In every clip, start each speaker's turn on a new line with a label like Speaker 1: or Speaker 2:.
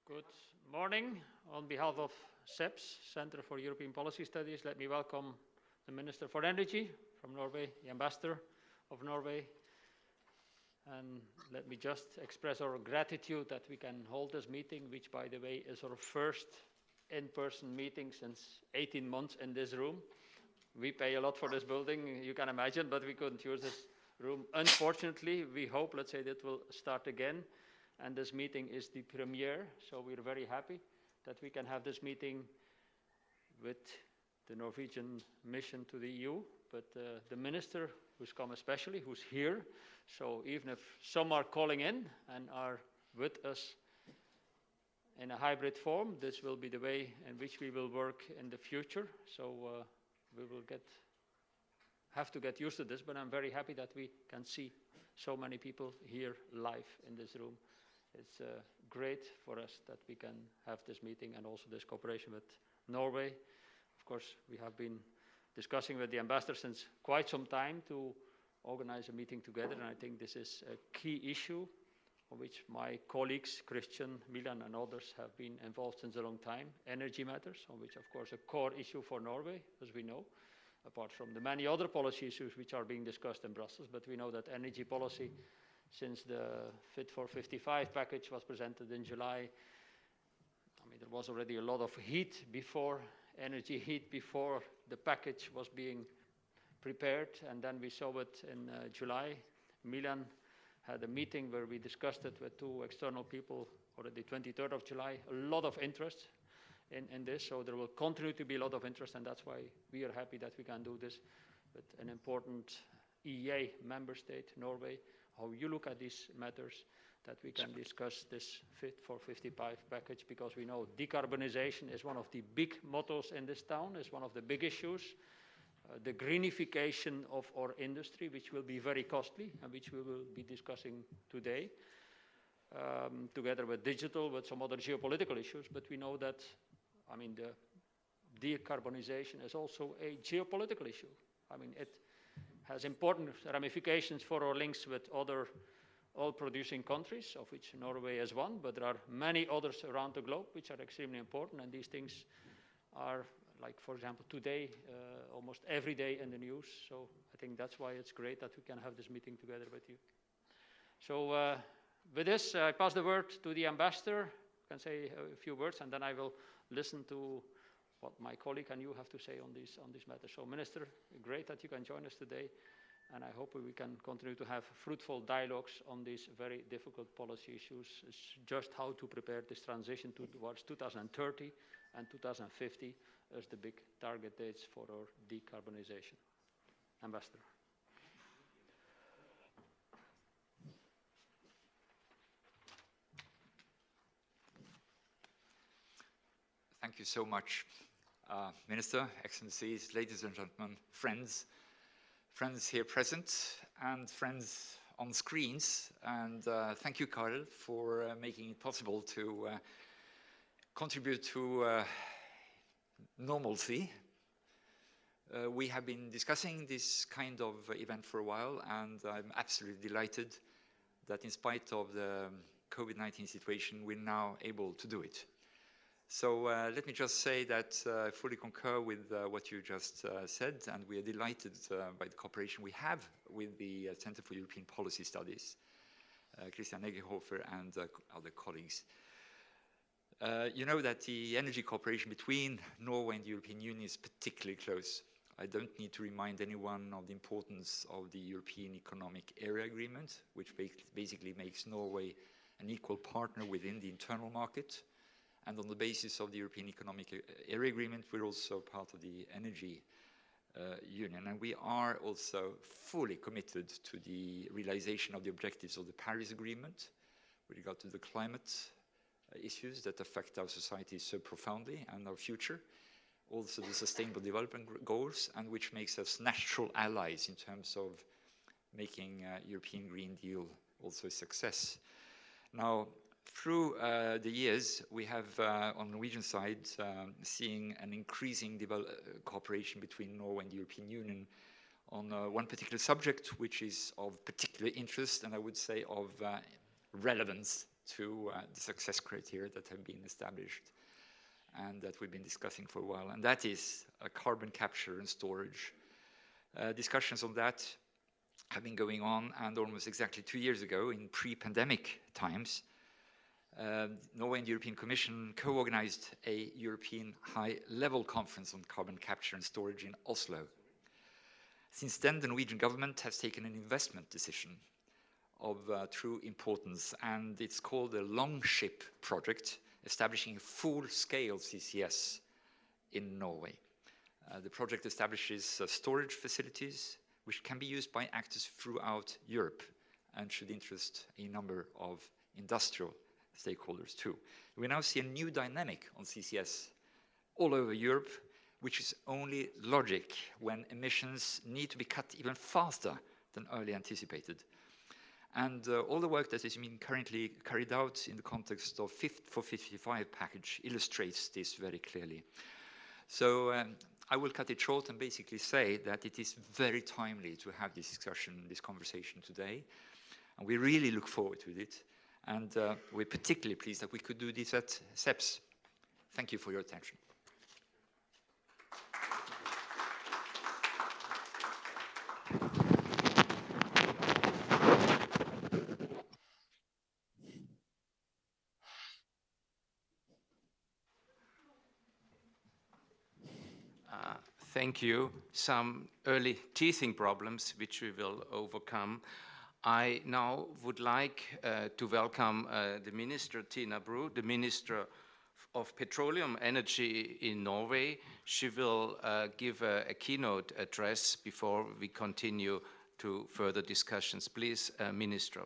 Speaker 1: Good morning. On behalf of CEPS, Center for European Policy Studies, let me welcome the Minister for Energy from Norway, the Ambassador of Norway. And let me just express our gratitude that we can hold this meeting, which, by the way, is our first in-person meeting since 18 months in this room. We pay a lot for this building, you can imagine, but we couldn't use this room. Unfortunately, we hope, let's say, that will start again. And this meeting is the premiere, so we're very happy that we can have this meeting with the Norwegian mission to the EU, but the minister who's come especially, who's here. So even if some are calling in and are with us in a hybrid form, this will be the way in which we will work in the future. So we will have to get used to this, but I'm very happy that we can see so many people here live in this room. It's great for us that we can have this meeting and also this cooperation with Norway. Of course, we have been discussing with the ambassador since quite some time to organize a meeting together, and I think this is a key issue on which my colleagues, Christian, Milan, and others have been involved since a long time. Energy matters, on which, of course, a core issue for Norway, as we know, apart from the many other policy issues which are being discussed in Brussels. But we know that energy policy, since the Fit for 55 package was presented in July, I mean, there was already a lot of heat before, energy heat before the package was being prepared, and then we saw it in July. Milan had a meeting where we discussed it with two external people already 23rd of July. A lot of interest in this, so there will continue to be a lot of interest, and that's why we are happy that we can do this with an important EEA member state, Norway, how you look at these matters, that we can discuss this Fit for 55 package, because we know decarbonisation is one of the big mottos in this town, is one of the big issues. The greenification of our industry, which will be very costly and which we will be discussing today, together with digital, with some other geopolitical issues. But we know that, I mean, the decarbonisation is also a geopolitical issue. I mean, it has important ramifications for our links with other oil-producing countries, of which Norway is one, but there are many others around the globe which are extremely important, and these things are, like, for example, today, almost every day in the news. So I think that's why it's great that we can have this meeting together with you. So with this, I pass the word to the ambassador. I can say a few words, and then I will listen to what my colleague and you have to say on this matter. So, Minister, great that you can join us today, and I hope we can continue to have fruitful dialogues on these very difficult policy issues. It's just how to prepare this transition towards 2030 and 2050 as the big target dates for our decarbonisation. Ambassador.
Speaker 2: Thank you so much, Minister, Excellencies, ladies and gentlemen, friends here present and friends on screens. And thank you, Karel, for making it possible to contribute to normalcy. We have been discussing this kind of event for a while, and I'm absolutely delighted that in spite of the COVID-19 situation, we're now able to do it. So let me just say that I fully concur with what you just said, and we are delighted by the cooperation we have with the Center for European Policy Studies, Christian Egerhofer and other colleagues. You know that the energy cooperation between Norway and the European Union is particularly close. I don't need to remind anyone of the importance of the European Economic Area Agreement, which basically makes Norway an equal partner within the internal market. And on the basis of the European Economic Area Agreement, we're also part of the Energy Union. And we are also fully committed to the realization of the objectives of the Paris Agreement with regard to the climate issues that affect our societies so profoundly and our future. Also the Sustainable Development Goals, and which makes us natural allies in terms of making European Green Deal also a success. Now, through the years, we have, on the Norwegian side, seeing an increasing cooperation between Norway and the European Union on one particular subject, which is of particular interest and I would say of relevance to the success criteria that have been established and that we've been discussing for a while, and that is carbon capture and storage. Discussions on that have been going on, and almost exactly 2 years ago, in pre-pandemic times, Norway and the European Commission co-organized a European high-level conference on carbon capture and storage in Oslo. Since then, the Norwegian government has taken an investment decision of true importance, and it's called the Longship project, establishing a full-scale CCS in Norway. The project establishes storage facilities which can be used by actors throughout Europe and should interest a number of industrial stakeholders too. We now see a new dynamic on CCS all over Europe, which is only logic when emissions need to be cut even faster than early anticipated. And all the work that is being currently carried out in the context of Fit for 55 package illustrates this very clearly. So I will cut it short and basically say that it is very timely to have this discussion, this conversation today. And we really look forward to it. And we're particularly pleased that we could do this at CEPS. Thank you for your attention.
Speaker 3: Thank you. Some early teething problems, which we will overcome. I now would like to welcome the Minister Tina Bru, the Minister of Petroleum Energy in Norway. She will give a keynote address before we continue to further discussions. Please, Minister.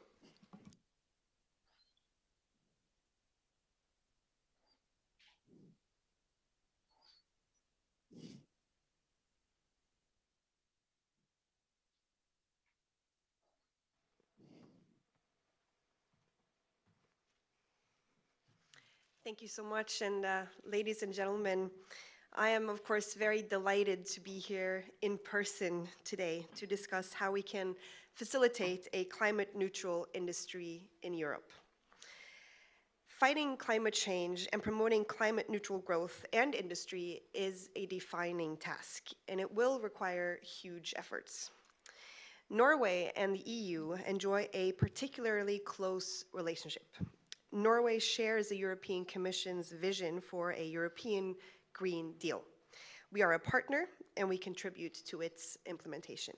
Speaker 4: Thank you so much, and ladies and gentlemen, I am of course very delighted to be here in person today to discuss how we can facilitate a climate neutral industry in Europe. Fighting climate change and promoting climate neutral growth and industry is a defining task, and it will require huge efforts. Norway and the EU enjoy a particularly close relationship. Norway shares the European Commission's vision for a European Green Deal. We are a partner and we contribute to its implementation.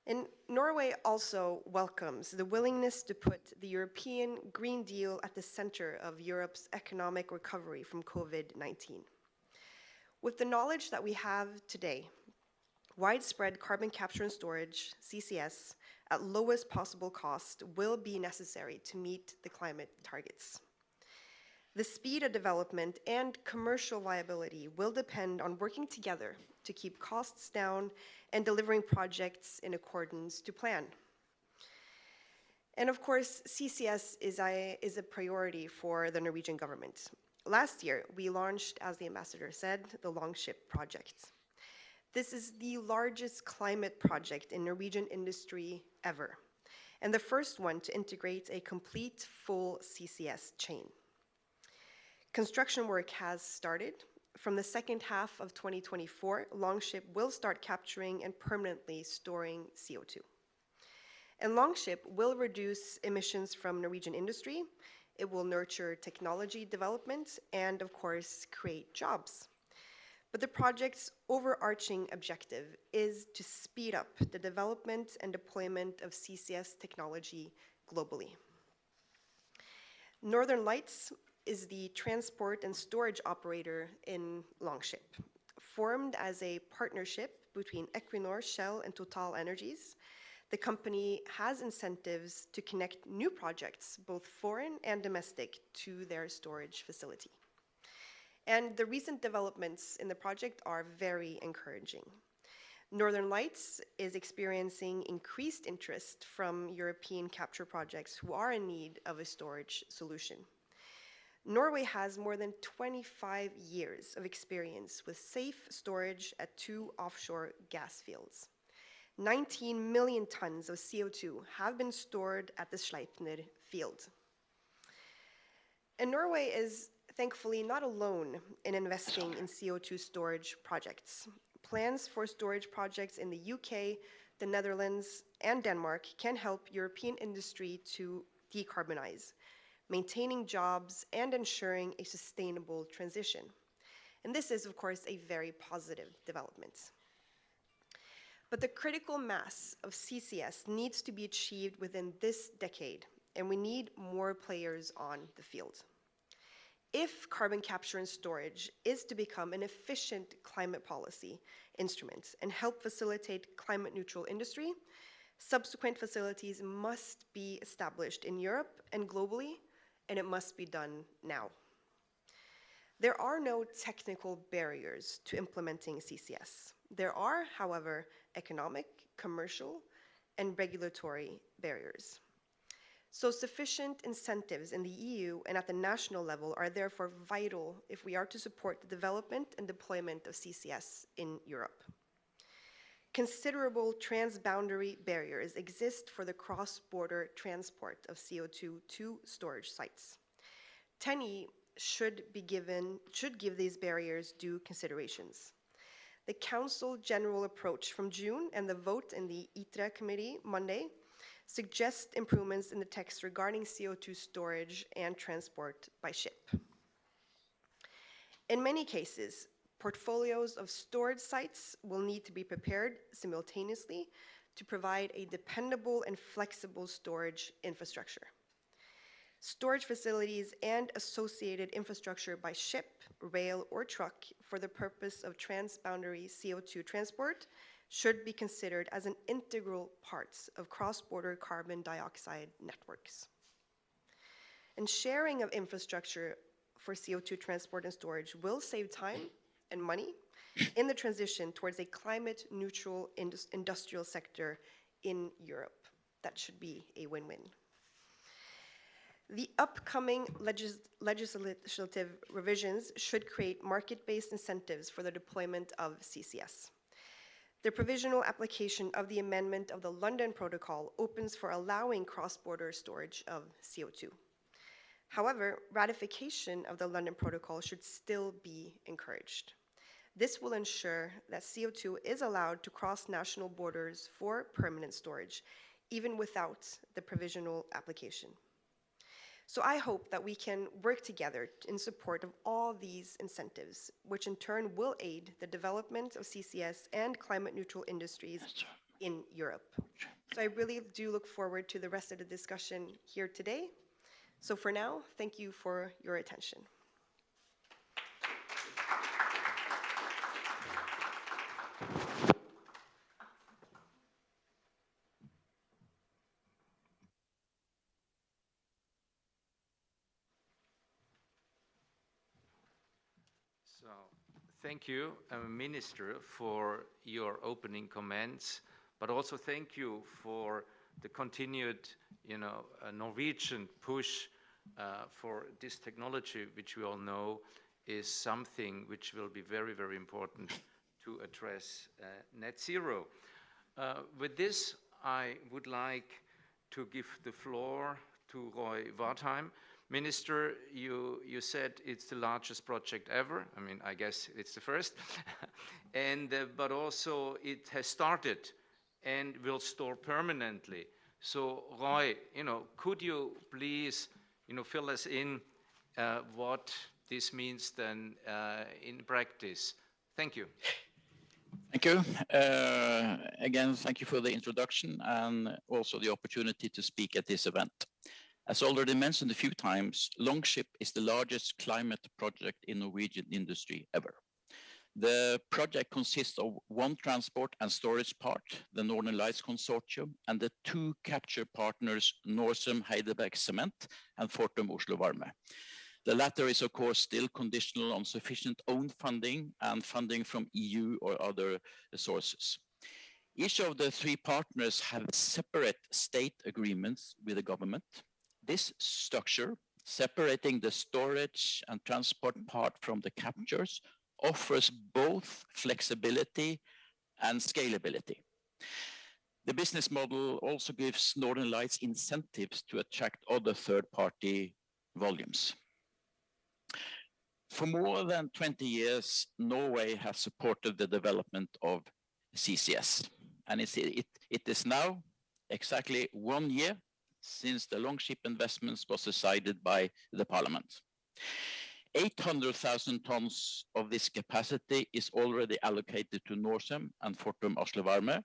Speaker 4: And Norway also welcomes the willingness to put the European Green Deal at the center of Europe's economic recovery from COVID-19. With the knowledge that we have today, widespread carbon capture and storage, CCS, at lowest possible cost will be necessary to meet the climate targets. The speed of development and commercial viability will depend on working together to keep costs down and delivering projects in accordance to plan. And of course, CCS is a priority for the Norwegian government. Last year, we launched, as the ambassador said, the Longship project. This is the largest climate project in Norwegian industry ever, and the first one to integrate a complete full CCS chain. Construction work has started. From the second half of 2024, Longship will start capturing and permanently storing CO2. And Longship will reduce emissions from Norwegian industry. It will nurture technology development and, of course, create jobs. But the project's overarching objective is to speed up the development and deployment of CCS technology globally. Northern Lights is the transport and storage operator in Longship. Formed as a partnership between Equinor, Shell, and Total Energies, the company has incentives to connect new projects, both foreign and domestic, to their storage facility. And the recent developments in the project are very encouraging. Northern Lights is experiencing increased interest from European capture projects who are in need of a storage solution. Norway has more than 25 years of experience with safe storage at 2 offshore gas fields. 19 million tons of CO2 have been stored at the Sleipner field. And Norway is thankfully not alone in investing in CO2 storage projects. Plans for storage projects in the UK, the Netherlands, and Denmark can help European industry to decarbonize, maintaining jobs and ensuring a sustainable transition. And this is, of course, a very positive development. But the critical mass of CCS needs to be achieved within this decade, and we need more players on the field. If carbon capture and storage is to become an efficient climate policy instrument and help facilitate climate neutral industry, subsequent facilities must be established in Europe and globally, and it must be done now. There are no technical barriers to implementing CCS. There are, however, economic, commercial, and regulatory barriers. So sufficient incentives in the EU and at the national level are therefore vital if we are to support the development and deployment of CCS in Europe. Considerable transboundary barriers exist for the cross-border transport of CO2 to storage sites. TENI should give these barriers due considerations. The Council General approach from June and the vote in the ITRE committee Monday suggest improvements in the text regarding CO2 storage and transport by ship. In many cases, portfolios of storage sites will need to be prepared simultaneously to provide a dependable and flexible storage infrastructure. Storage facilities and associated infrastructure by ship, rail, or truck for the purpose of transboundary CO2 transport should be considered as an integral part of cross-border carbon dioxide networks. And sharing of infrastructure for CO2 transport and storage will save time and money in the transition towards a climate-neutral industrial sector in Europe. That should be a win-win. The upcoming legislative revisions should create market-based incentives for the deployment of CCS. The provisional application of the amendment of the London Protocol opens for allowing cross-border storage of CO2. However, ratification of the London Protocol should still be encouraged. This will ensure that CO2 is allowed to cross national borders for permanent storage, even without the provisional application. So I hope that we can work together in support of all these incentives, which in turn will aid the development of CCS and climate neutral industries in Europe. So I really do look forward to the rest of the discussion here today. So for now, thank you for your attention.
Speaker 3: So, thank you, Minister, for your opening comments, but also thank you for the continued, Norwegian push for this technology, which we all know is something which will be very, very important to address net zero. With this, I would like to give the floor to Roy Wartheim. Minister, you said it's the largest project ever. I mean, I guess it's the first. But also it has started and will store permanently. So Roy, could you please, fill us in what this means then in practice? Thank you.
Speaker 5: Thank you. Again, thank you for the introduction and also the opportunity to speak at this event. As already mentioned a few times, Longship is the largest climate project in Norwegian industry ever. The project consists of one transport and storage part, the Northern Lights Consortium, and the two capture partners, Norcem Heidelberg Cement and Fortum Oslo Varme. The latter is, of course, still conditional on sufficient own funding and funding from EU or other sources. Each of the three partners have separate state agreements with the government. This structure, separating the storage and transport part from the captures, offers both flexibility and scalability. The business model also gives Northern Lights incentives to attract other third-party volumes. For more than 20 years, Norway has supported the development of CCS. And it is now exactly 1 year since the Longship investments was decided by the Parliament. 800,000 tons of this capacity is already allocated to Norcem and Fortum Oslo Varme.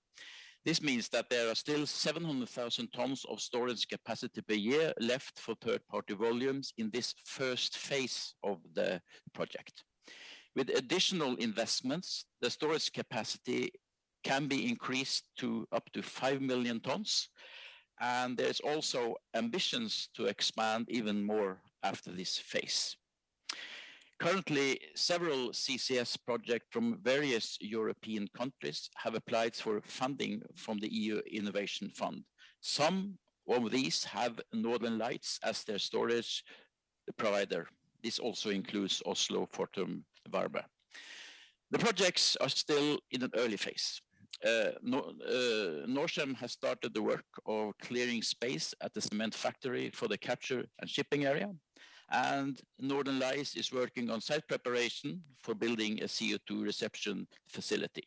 Speaker 5: This means that there are still 700,000 tons of storage capacity per year left for third-party volumes in this first phase of the project. With additional investments, the storage capacity can be increased to up to 5 million tons, and there's also ambitions to expand even more after this phase. Currently, several CCS projects from various European countries have applied for funding from the EU Innovation Fund. Some of these have Northern Lights as their storage provider. This also includes Oslo Fortum Varme. The projects are still in an early phase. Norcem has started the work of clearing space at the cement factory for the capture and shipping area. And Northern Lights is working on site preparation for building a CO2 reception facility.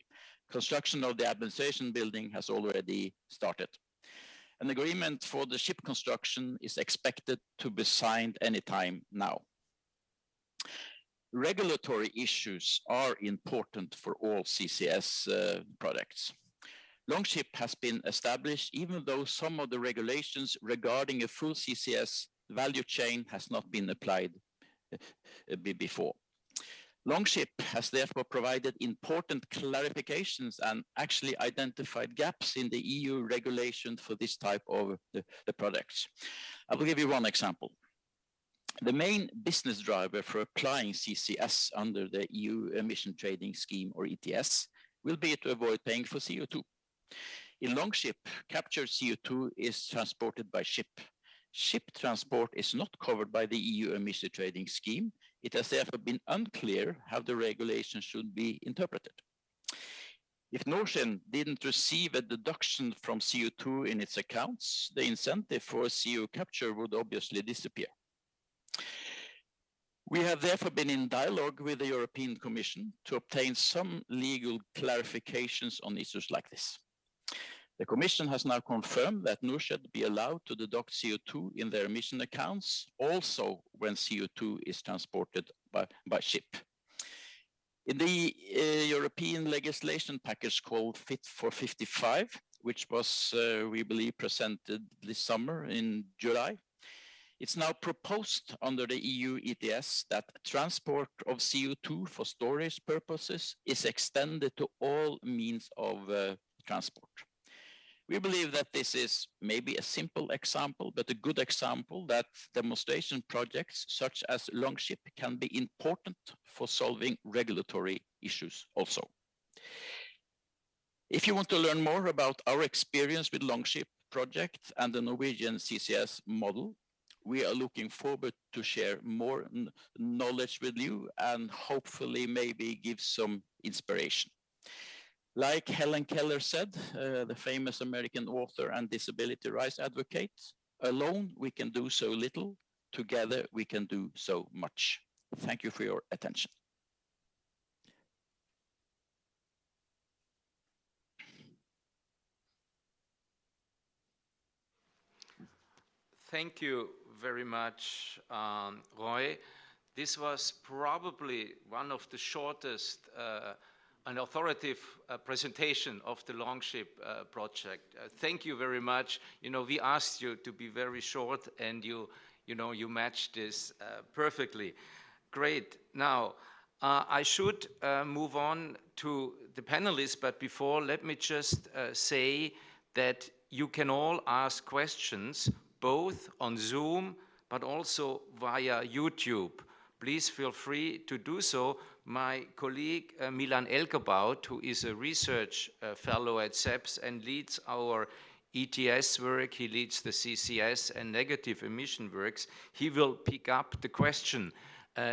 Speaker 5: Construction of the administration building has already started. An agreement for the ship construction is expected to be signed anytime now. Regulatory issues are important for all CCS products. Longship has been established even though some of the regulations regarding a full CCS value chain has not been applied before. Longship has therefore provided important clarifications and actually identified gaps in the EU regulation for this type of the products. I will give you one example. The main business driver for applying CCS under the EU Emission Trading Scheme, or ETS, will be to avoid paying for CO2. In Longship, captured CO2 is transported by ship. Ship transport is not covered by the EU Emission Trading Scheme. It has therefore been unclear how the regulation should be interpreted. If Norcem didn't receive a deduction from CO2 in its accounts, the incentive for CO capture would obviously disappear. We have therefore been in dialogue with the European Commission to obtain some legal clarifications on issues like this. The Commission has now confirmed that Norcem be allowed to deduct CO2 in their emission accounts, also when CO2 is transported by ship. In the European legislation package called Fit for 55, which was, we believe, presented this summer in July, it's now proposed under the EU ETS that transport of CO2 for storage purposes is extended to all means of transport. We believe that this is maybe a simple example, but a good example that demonstration projects such as Longship can be important for solving regulatory issues also. If you want to learn more about our experience with Longship project and the Norwegian CCS model, we are looking forward to share more knowledge with you and hopefully maybe give some inspiration. Like Helen Keller said, the famous American author and disability rights advocate, alone we can do so little, together we can do so much. Thank you for your attention.
Speaker 3: Thank you very much, Roy. This was probably one of the shortest an authoritative presentation of the Longship project. Thank you very much. You know, we asked you to be very short, and you matched this perfectly. Great. Now, I should move on to the panelists, but before, let me just say that you can all ask questions both on Zoom, but also via YouTube. Please feel free to do so. My colleague Milan Elkerbaut, who is a research fellow at CEPS and leads our ETS work, he leads the CCS and negative emission works, he will pick up the question.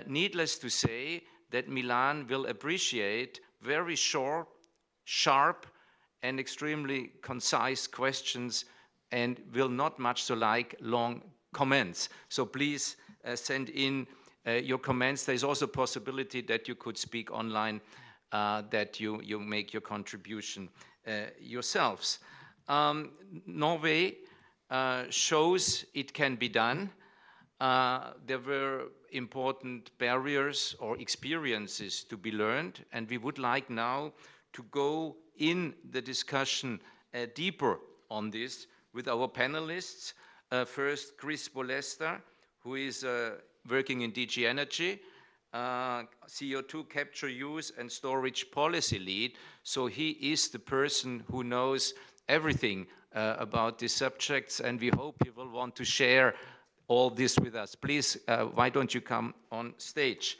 Speaker 3: Needless to say that Milan will appreciate very short, sharp, and extremely concise questions and will not much so like long comments. So please send in your comments. There's also a possibility that you could speak online, that you make your contribution yourselves. Norway shows it can be done. There were important barriers or experiences to be learned, and we would like now to go in the discussion deeper on this with our panelists. First, Chris Bolester, who is working in DG Energy, CO2 capture, use and storage policy lead. So he is the person who knows everything about these subjects, and we hope he will want to share all this with us. Please, why don't you come on stage?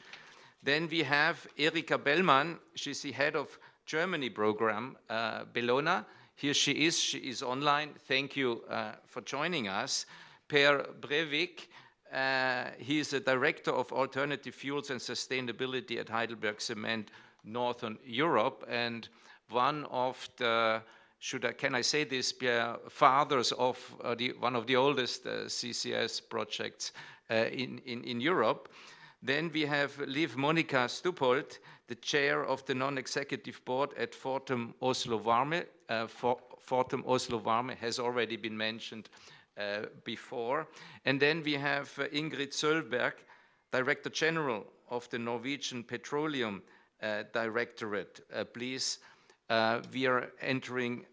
Speaker 3: Then we have Erika Bellmann. She's the head of Germany program, Bellona. Here she is online. Thank you for joining us. Per Breivik, he is the director of alternative fuels and sustainability at Heidelberg Cement Northern Europe, and one of the, can I say this, fathers of one of the oldest CCS projects in Europe. Then we have Liv Monica Stupholt, the chair of the non-executive board at Fortum Oslo Varme. Fortum Oslo Varme has already been mentioned before. And then we have Ingrid Sølberg, Director General of the Norwegian Petroleum Directorate. Please, we are entering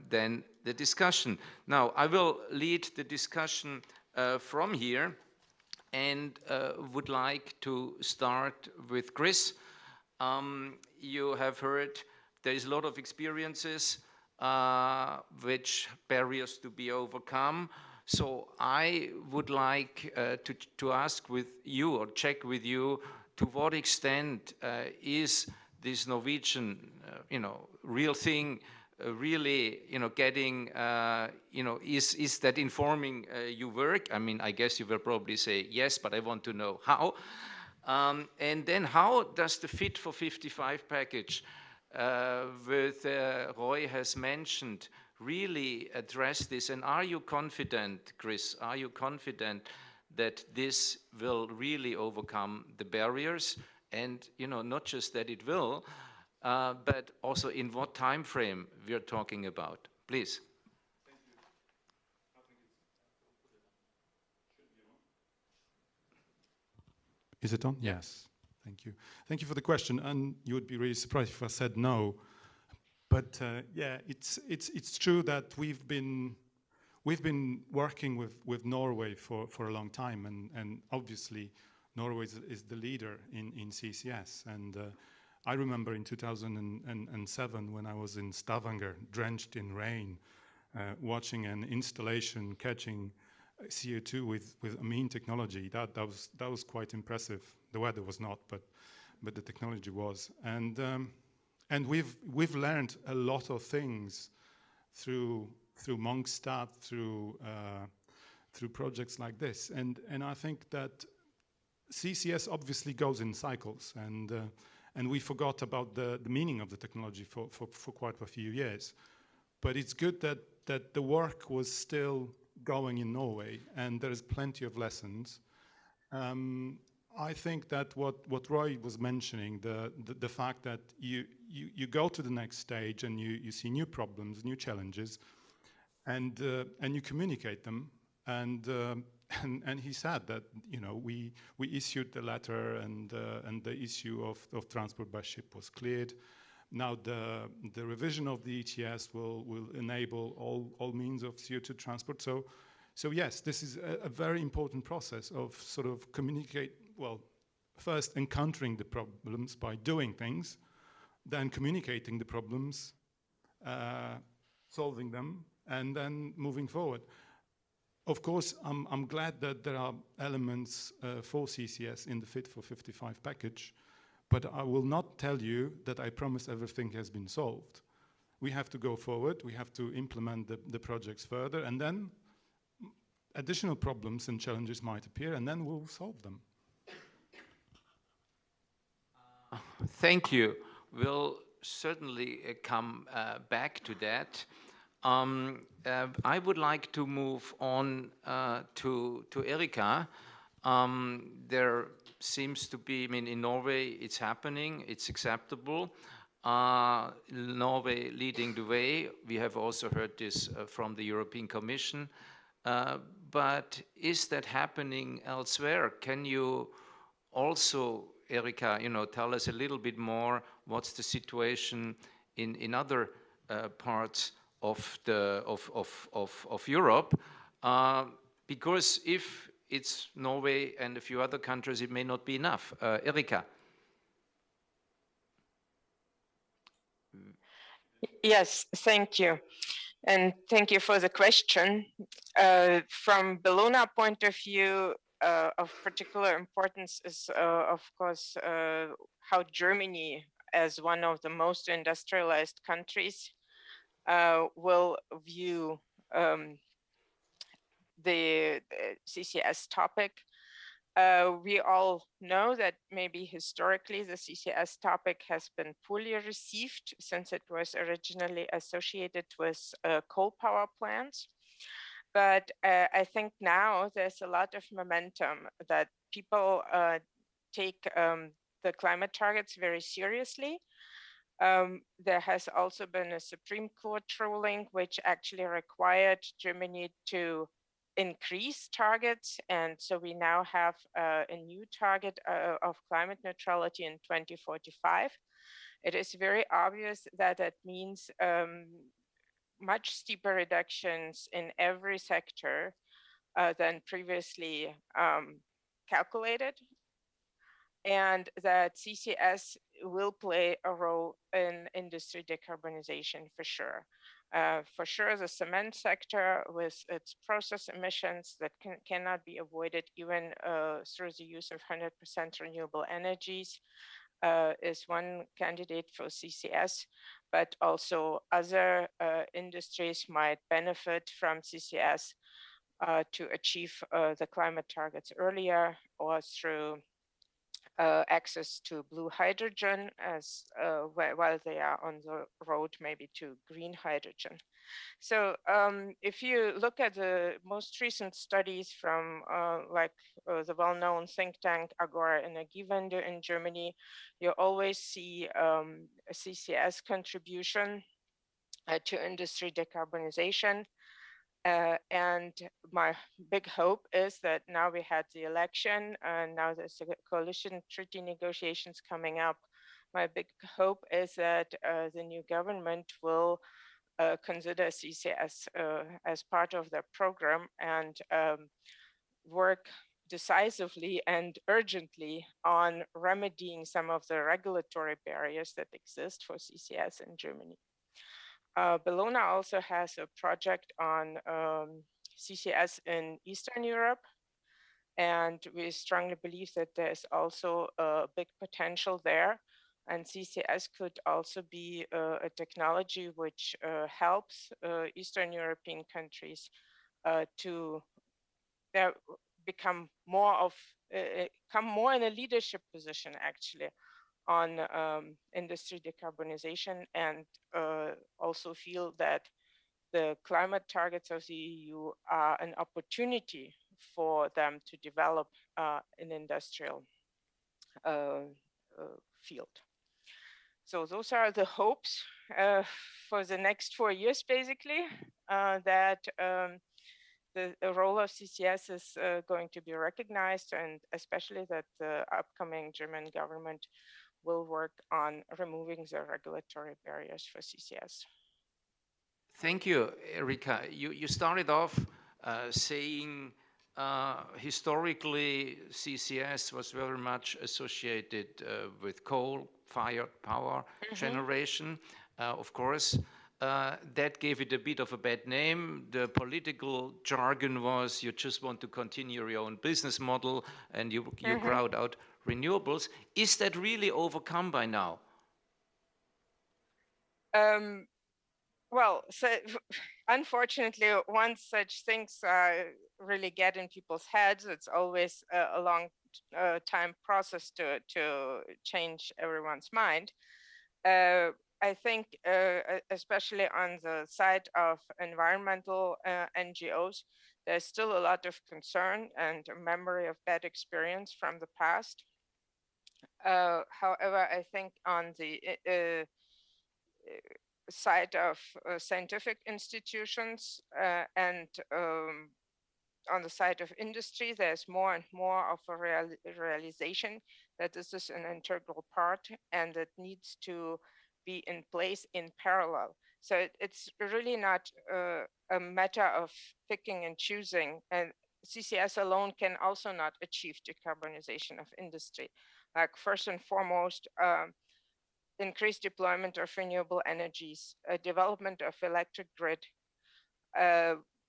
Speaker 3: then the discussion. Now, I will lead the discussion from here, and would like to start with Chris. You have heard there is a lot of experiences, which barriers to be overcome. So I would like to ask with you, or check with you, to what extent is this Norwegian, real thing really, getting, is that informing your work? I mean, I guess you will probably say yes, but I want to know how. And then how does the Fit for 55 package, with Roy has mentioned, really address this? And are you confident, Chris, are you confident that this will really overcome the barriers? And, not just that it will, but also in what time frame we're talking about. Please.
Speaker 6: Thank you. I think Is it on? Yes. Thank you. Thank you for the question. And you would be really surprised if I said no. But yeah, it's true that we've been working with Norway for a long time, and obviously Norway is the leader in CCS. And I remember in 2007 when I was in Stavanger, drenched in rain, watching an installation catching CO2 with amine technology. That was quite impressive. The weather was not, but the technology was. And we've learned a lot of things through Mongstad, through projects like this. And I think that CCS obviously goes in cycles, and we forgot about the meaning of the technology for quite a few years. But it's good that the work was still going in Norway, and there is plenty of lessons. I think that what Roy was mentioning, the fact that you go to the next stage and you see new problems, new challenges, and you communicate them. And he said that we issued the letter, and the issue of transport by ship was cleared. Now the revision of the ETS will enable all means of CO2 transport. So yes, this is a very important process of sort of first encountering the problems by doing things, then communicating the problems, solving them, and then moving forward. Of course, I'm glad that there are elements for CCS in the Fit for 55 package, but I will not tell you that I promise everything has been solved. We have to go forward, we have to implement the projects further, and then additional problems and challenges might appear, and then we'll solve them.
Speaker 3: Thank you. We'll certainly come back to that. I would like to move on to Erika. There seems to be, I mean, in Norway, it's happening, it's acceptable. Norway leading the way. We have also heard this from the European Commission. But is that happening elsewhere? Can you also, Erika, tell us a little bit more what's the situation in other parts of Europe? Because if it's Norway and a few other countries, it may not be enough. Erika.
Speaker 7: Yes, thank you. And thank you for the question. From Bellona point of view, of particular importance is, of course, how Germany, as one of the most industrialized countries, will view the CCS topic. We all know that maybe historically the CCS topic has been poorly received since it was originally associated with coal power plants. But I think now there's a lot of momentum that people take the climate targets very seriously. There has also been a Supreme Court ruling which actually required Germany to increase targets, and so we now have a new target of climate neutrality in 2045. It is very obvious that that means much steeper reductions in every sector than previously calculated, and that CCS will play a role in industry decarbonization for sure. For sure, the cement sector with its process emissions that cannot be avoided even through the use of 100% renewable energies is one candidate for CCS, but also other industries might benefit from CCS to achieve the climate targets earlier, or through access to blue hydrogen as while they are on the road maybe to green hydrogen. So if you look at the most recent studies from the well-known think tank Agora Energiewende in Germany, you always see a CCS contribution to industry decarbonization. And my big hope is that now we had the election and now there's the coalition treaty negotiations coming up. My big hope is that the new government will consider CCS as part of their program and work decisively and urgently on remedying some of the regulatory barriers that exist for CCS in Germany. Bellona also has a project on CCS in Eastern Europe, and we strongly believe that there's also a big potential there, and CCS could also be a technology which helps Eastern European countries to become more in a leadership position actually on industry decarbonization, and also feel that the climate targets of the EU are an opportunity for them to develop an industrial field. So those are the hopes for the next 4 years, basically, that the role of CCS is going to be recognized, and especially that the upcoming German government will work on removing the regulatory barriers for CCS.
Speaker 3: Thank you, Erika. You started off saying historically CCS was very much associated with coal-fired power generation. Of course, that gave it a bit of a bad name. The political jargon was you just want to continue your own business model and you crowd out renewables. Is that really overcome by now?
Speaker 7: Well, so unfortunately, once such things really get in people's heads, it's always a long time process to change everyone's mind. I think, especially on the side of environmental NGOs, There's still a lot of concern and a memory of bad experience from the past. However, I think on the side of scientific institutions and on the side of industry, there's more and more of a realization that this is an integral part and that needs to be in place in parallel. So it's really not a matter of picking and choosing, and CCS alone can also not achieve decarbonization of industry. Like first and foremost, increased deployment of renewable energies, development of electric grid,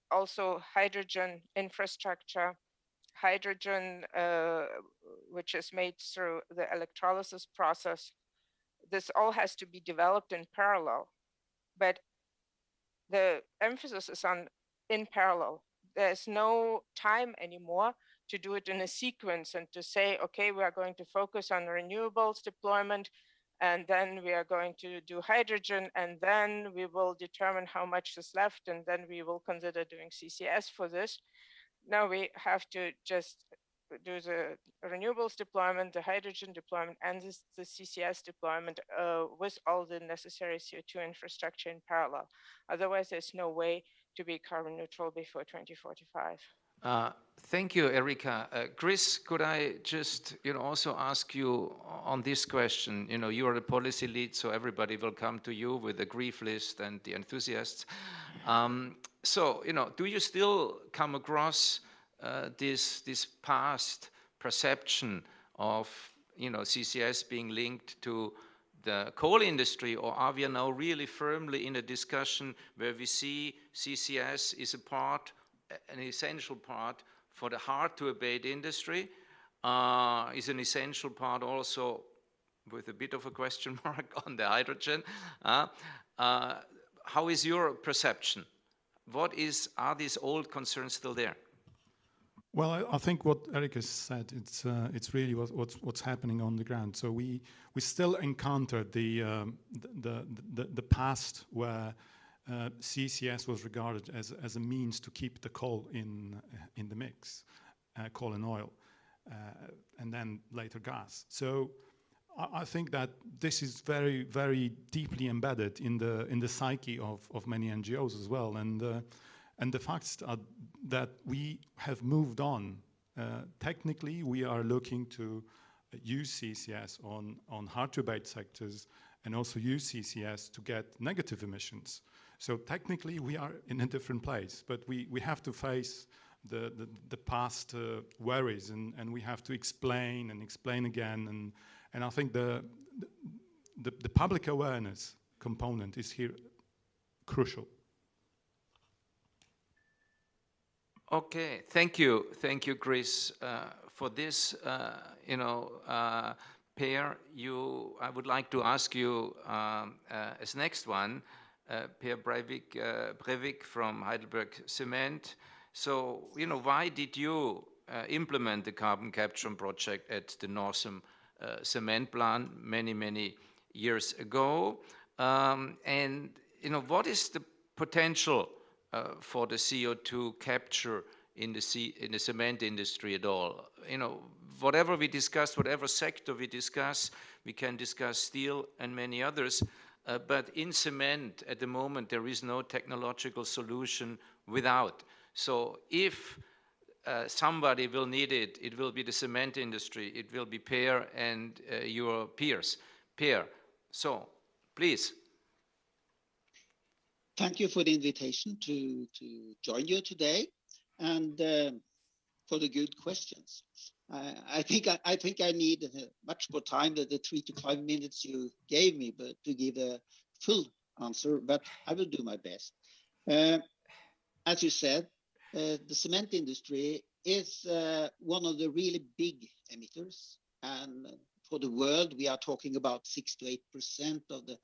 Speaker 7: also hydrogen infrastructure, hydrogen which is made through the electrolysis process. This all has to be developed in parallel, but the emphasis is on in parallel. There's no time anymore to do it in a sequence and to say, okay, we are going to focus on renewables deployment, and then we are going to do hydrogen, and then we will determine how much is left, and then we will consider doing CCS for this. Now we have to just do the renewables deployment, the hydrogen deployment, and the CCS deployment with all the necessary CO2 infrastructure in parallel. Otherwise, there's no way to be carbon neutral before 2045.
Speaker 3: Thank you, Erika. Chris, could I just, also ask you on this question? You are the policy lead, so everybody will come to you with the grief list and the enthusiasts. So, do you still come across this past perception of, CCS being linked to the coal industry, or are we now really firmly in a discussion where we see CCS is an essential part for the hard-to-abate industry, is an essential part also, with a bit of a question mark, on the hydrogen? How is your perception? Are these old concerns still there?
Speaker 6: Well, I think what Eric has said, it's really what's happening on the ground. So we still encounter the past where CCS was regarded as a means to keep the coal in the mix, coal and oil, and then later gas. So I think that this is very, very deeply embedded in the psyche of many NGOs as well, and the facts are that we have moved on. Technically, we are looking to use CCS on hard-to-abate sectors and also use CCS to get negative emissions. So technically, we are in a different place, but we have to face the past worries, and we have to explain and explain again. And I think the public awareness component is here crucial.
Speaker 3: Okay, thank you, Chris, for this. Per, I would like to ask you as next one, Per Breivik from Heidelberg Cement. So, why did you implement the carbon capture project at the Northern Cement plant many years ago? And, what is the potential for the CO2 capture in the cement industry at all? Whatever we discuss, whatever sector we discuss, we can discuss steel and many others, but in cement at the moment there is no technological solution without. So if somebody will need it, it will be the cement industry, it will be Per and your peers. Per, so please.
Speaker 8: Thank you for the invitation to join you today, and for the good questions. I think I need much more time than the 3 to 5 minutes you gave me, but to give a full answer. But I will do my best. As you said, the cement industry is one of the really big emitters, and for the world, we are talking about 6 to 8% of the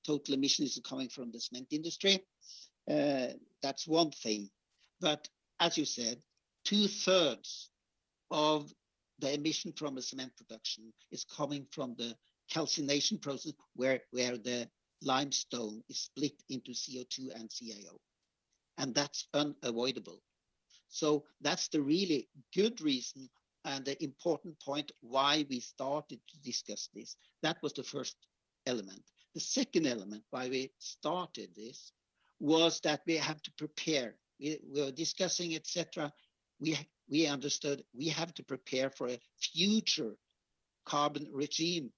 Speaker 8: total emissions coming from the cement industry. That's one thing. But as you said, 2/3 of the emission from the cement production is coming from the calcination process, where the limestone is split into CO2 and CaO. And that's unavoidable. So that's the really good reason and the important point why we started to discuss this. That was the first element. The second element why we started this was that we have to prepare. We were discussing, etc. We understood we have to prepare for a future carbon regime,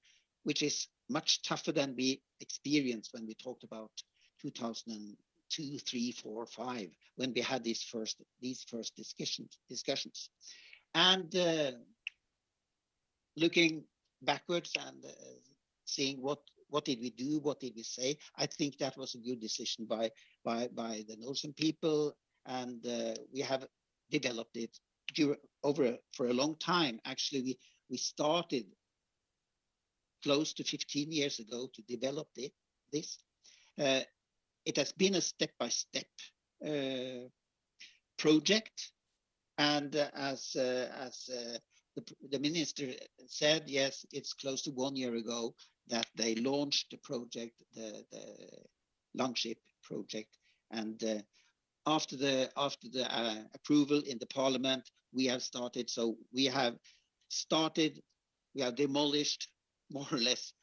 Speaker 8: which is much tougher than we experienced when we talked about 2002, 3, 4, 5, when we had these first discussions. And looking backwards and seeing what did we do, what did we say, I think that was a good decision by the Norwegian people, and we have developed it for a long time. Actually, we started close to 15 years ago to develop this. It has been a step-by-step project, and as the minister said, yes, it's close to 1 year ago that they launched the project, the Longship project, and after the approval in the parliament, we have started. So we have demolished more or less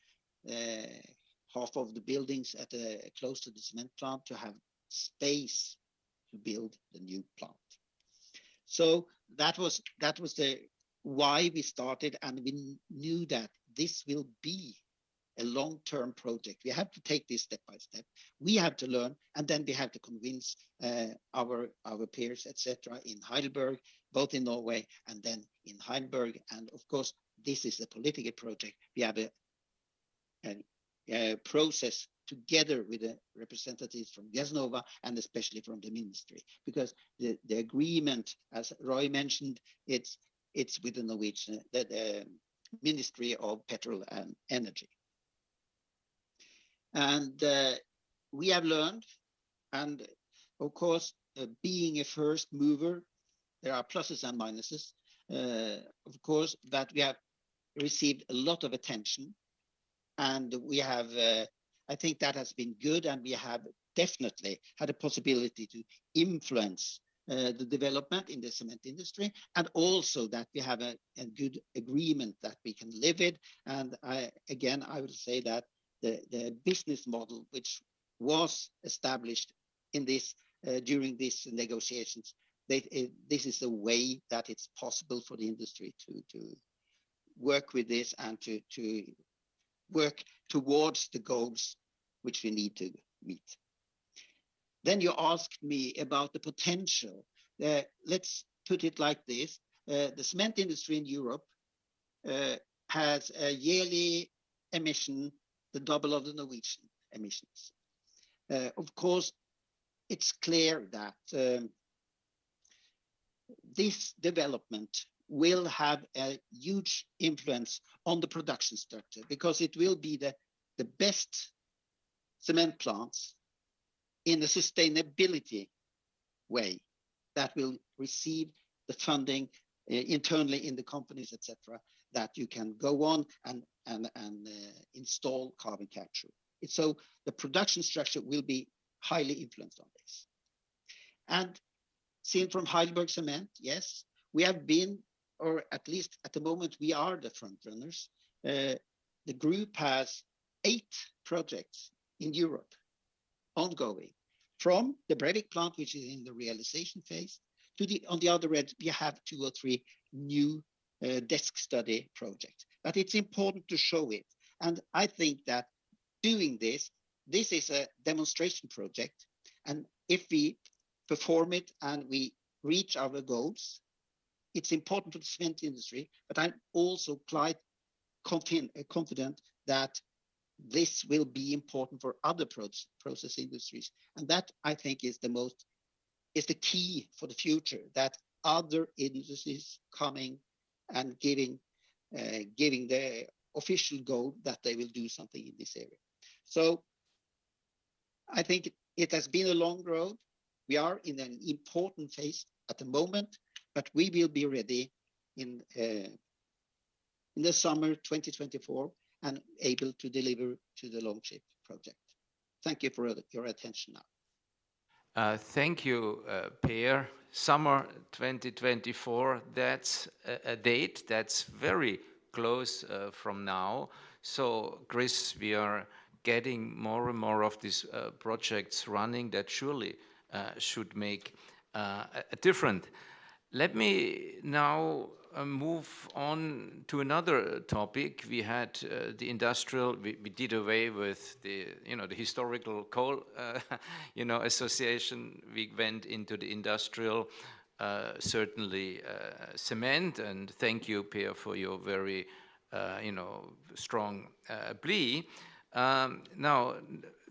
Speaker 8: half of the buildings at close to the cement plant to have space to build the new plant. So that was the why we started, and we knew that this will be a long-term project. We have to take this step by step. We have to learn, and then we have to convince our peers, etc., in Heidelberg, both in Norway and then in Heidelberg. And of course, this is a political project. We have a process together with the representatives from Gassnova and especially from the ministry, because the agreement, as Roy mentioned, it's with the Norwegian, the Ministry of Petroleum and Energy. And we have learned, and of course, being a first mover, there are pluses and minuses. Of course, that we have received a lot of attention, and we have, I think that has been good, and we have definitely had a possibility to influence the development in the cement industry, and also that we have a good agreement that we can live with. And I would say that the business model which was established in this during these negotiations, this is a way that it's possible for the industry to work with this and to work towards the goals which we need to meet. Then you asked me about the potential. Let's put it like this. The cement industry in Europe has a yearly emission, the double of the Norwegian emissions. Of course, it's clear that this development will have a huge influence on the production structure, because it will be the best cement plants in a sustainability way that will receive the funding internally in the companies, etc., that you can go on and install carbon capture. So the production structure will be highly influenced on this. And seen from Heidelberg Cement, yes, we have been, or at least at the moment, we are the front runners. The group has 8 projects in Europe ongoing, from the Breivik plant, which is in the realization phase, to on the other end, we have 2 or 3 new desk study projects. But it's important to show it. And I think that doing this is a demonstration project. And if we perform it and we reach our goals, it's important for the cement industry, but I'm also quite confident that this will be important for other process industries. And that, I think, is the key for the future, that other industries coming and giving the official goal that they will do something in this area. So I think it has been a long road. We are in an important phase at the moment, but we will be ready in the summer 2024 and able to deliver to the Longship project. Thank you for your attention now.
Speaker 3: Thank you, Per. summer 2024, that's a date that's very close from now. So, Chris, we are getting more and more of these projects running that surely should make a difference. Let me now move on to another topic. We had the industrial. We did away with the the historical coal association. We went into the industrial. Certainly cement, and thank you, Per, for your very strong plea. Now,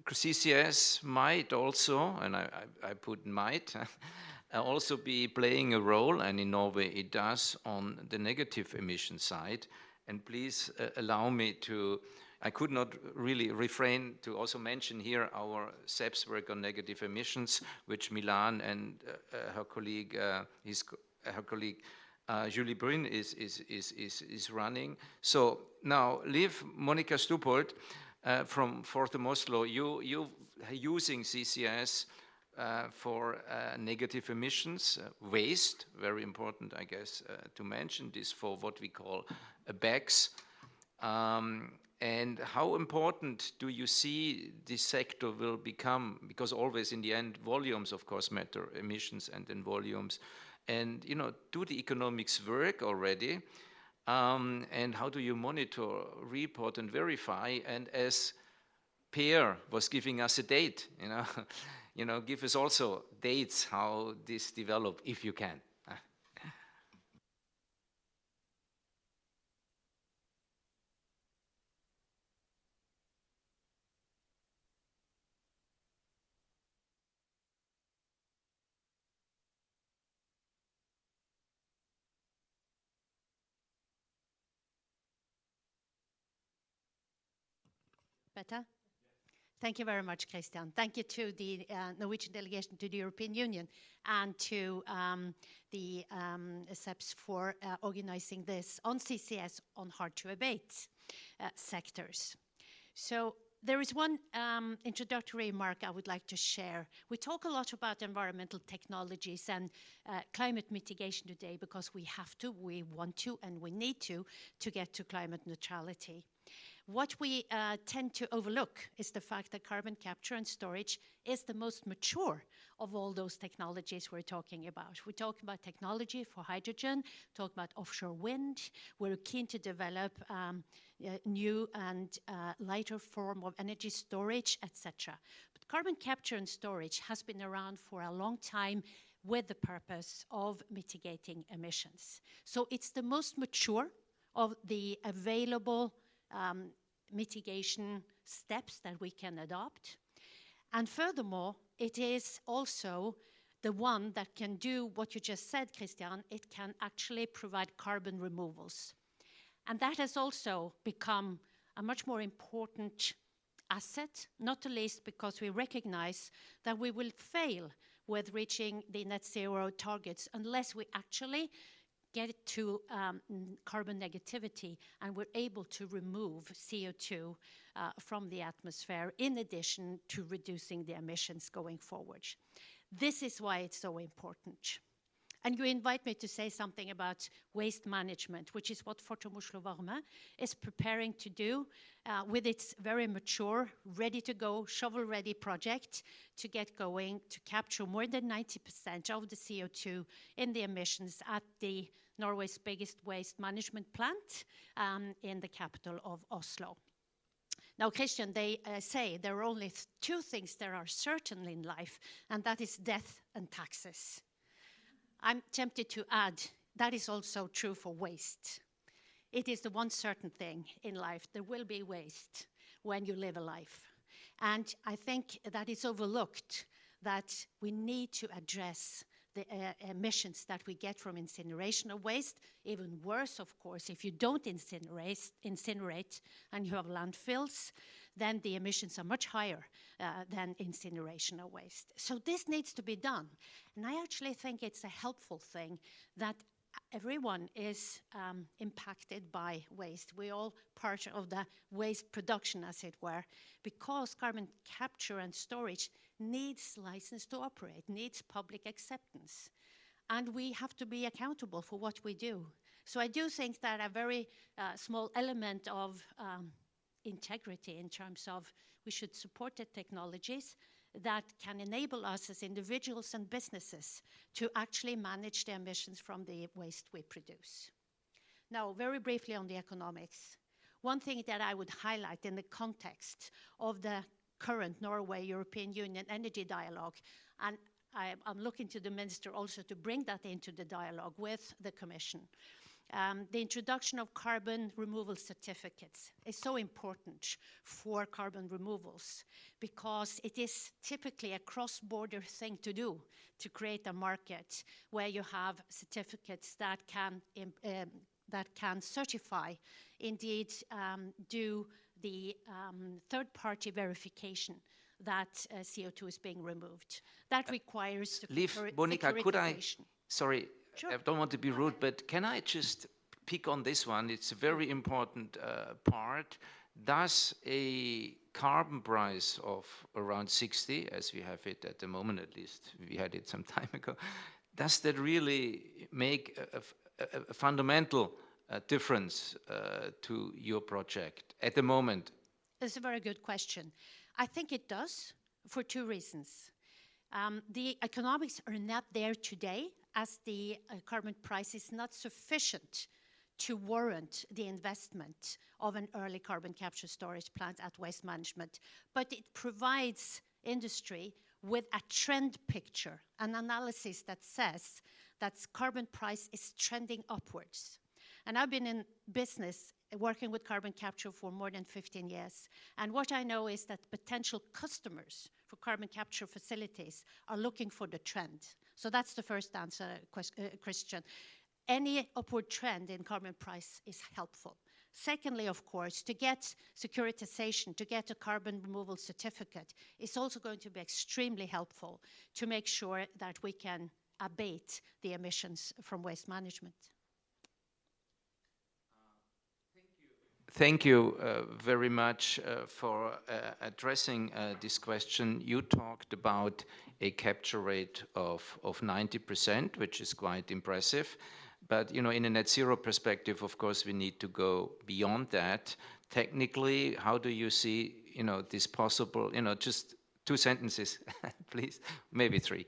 Speaker 3: CCS might also, and I put might, also be playing a role, and in Norway it does, on the negative emission side. And please allow me to, I could not really refrain to also mention here our CEPS work on negative emissions, which Milan and her colleague, Julie Brun is running. So now, Liv, Monica Stupold from Fortum Oslo, you using CCS for negative emissions, waste, very important, I guess, to mention this for what we call BECCS. And how important do you see this sector will become? Because always in the end, volumes, of course, matter, emissions and then volumes. And, do the economics work already? And how do you monitor, report, and verify? And as Per was giving us a date, give us also dates how this develop, if you can.
Speaker 9: Better? Thank you very much, Christian. Thank you to the Norwegian delegation to the European Union and to the CEPS for organizing this on CCS on hard-to-abate sectors. So there is one introductory remark I would like to share. We talk a lot about environmental technologies and climate mitigation today because we have to, we want to, and we need to get to climate neutrality. What we tend to overlook is the fact that carbon capture and storage is the most mature of all those technologies we're talking about. We talk about technology for hydrogen, talk about offshore wind. We're keen to develop new and lighter form of energy storage, etc. But carbon capture and storage has been around for a long time with the purpose of mitigating emissions. So it's the most mature of the available mitigation steps that we can adopt. And furthermore, it is also the one that can do what you just said, Christian. It can actually provide carbon removals. And that has also become a much more important asset, not the least because we recognize that we will fail with reaching the net zero targets unless we actually get to carbon negativity and we're able to remove CO2 from the atmosphere in addition to reducing the emissions going forward. This is why it's so important. And you invite me to say something about waste management, which is what Fortum Oslo Varme is preparing to do with its very mature, ready-to-go, shovel-ready project to get going to capture more than 90% of the CO2 in the emissions at the Norway's biggest waste management plant in the capital of Oslo. Now, Christian, they say there are only two things that are certain in life, and that is death and taxes. I'm tempted to add that is also true for waste. It is the one certain thing in life. There will be waste when you live a life. And I think that is overlooked, that we need to address the emissions that we get from incineration of waste. Even worse, of course, if you don't incinerate and you have landfills, then the emissions are much higher than incineration of waste. So this needs to be done. And I actually think it's a helpful thing that everyone is impacted by waste. We're all part of the waste production, as it were, because carbon capture and storage needs license to operate, needs public acceptance. and we have to be accountable for what we do. So I do think that a very small element of integrity in terms of we should support the technologies that can enable us as individuals and businesses to actually manage the emissions from the waste we produce. Now, very briefly on the economics. One thing that I would highlight in the context of the current Norway-European Union energy dialogue, and I'm looking to the Minister also to bring that into the dialogue with the Commission. The introduction of carbon removal certificates is so important for carbon removals because it is typically a cross-border thing to do to create a market where you have certificates that can certify, indeed do the third-party verification that CO2 is being removed. That requires
Speaker 3: Monica, could I,
Speaker 9: certification.
Speaker 3: sorry,
Speaker 9: Sure.
Speaker 3: I don't want to be rude, but can I just pick on this one? It's a very important part. Does a carbon price of around 60, as we have it at the moment, at least we had it some time ago, does that really make a fundamental difference to your project at the moment?
Speaker 9: That's a very good question. I think it does for two reasons. The economics are not there today as the carbon price is not sufficient to warrant the investment of an early carbon capture storage plant at Waste Management. But it provides industry with a trend picture, an analysis that says that carbon price is trending upwards. And I've been in business working with carbon capture for more than 15 years. And what I know is that potential customers for carbon capture facilities are looking for the trend. So that's the first answer, Christian. Any upward trend in carbon price is helpful. Secondly, of course, to get securitization, to get a carbon removal certificate is also going to be extremely helpful to make sure that we can abate the emissions from waste management.
Speaker 3: Thank you very much for addressing this question. You talked about a capture rate of 90%, which is quite impressive. But in a net zero perspective, of course, we need to go beyond that. Technically, how do you see this possible? Just 2 sentences, please, maybe 3.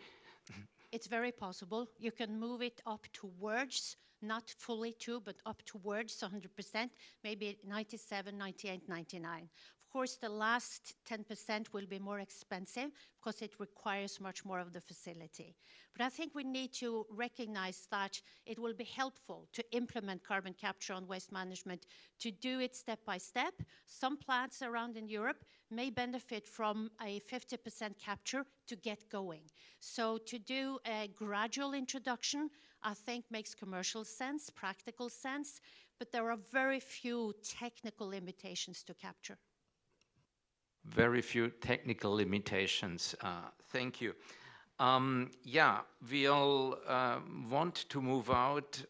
Speaker 9: It's very possible. You can move it up towards, not fully to, but up towards 100%, maybe 97, 98, 99. Of course, the last 10% will be more expensive because it requires much more of the facility. But I think we need to recognize that it will be helpful to implement carbon capture on waste management, to do it step by step. Some plants around in Europe may benefit from a 50% capture to get going. So to do a gradual introduction, I think makes commercial sense, practical sense, but there are very few technical limitations to capture.
Speaker 3: Very few technical limitations. Thank you. Yeah, we'll want to move out.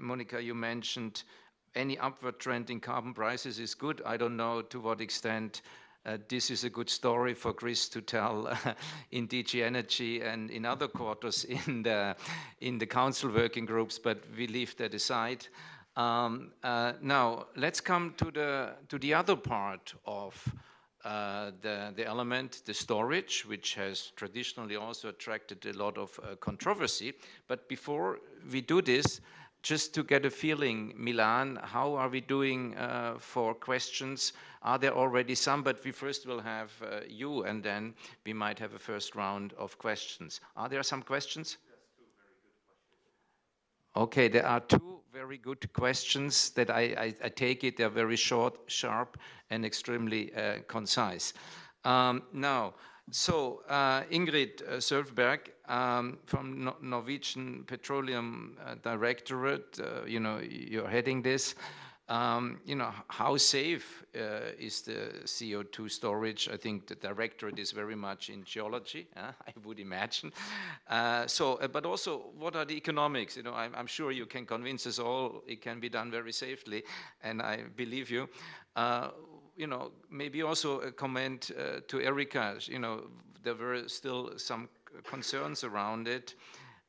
Speaker 3: Monica, you mentioned any upward trend in carbon prices is good. I don't know to what extent this is a good story for Chris to tell in DG Energy and in other quarters in the council working groups, but we leave that aside. Now, let's come to the other part of the element, the storage, which has traditionally also attracted a lot of controversy. But before we do this, just to get a feeling, Milan, how are we doing for questions? Are there already some? But we first will have you, and then we might have a first round of questions. Are there some questions? Okay, there are 2 very good questions that I take it. They're very short, sharp, and extremely concise. Now, so Ingrid Sølvberg from Norwegian Petroleum Directorate, you're heading this. How safe is the CO2 storage? I think the directorate is very much in geology, I would imagine. But also, what are the economics? I'm sure you can convince us all it can be done very safely, and I believe you. Maybe also a comment to Erika. There were still some concerns around it.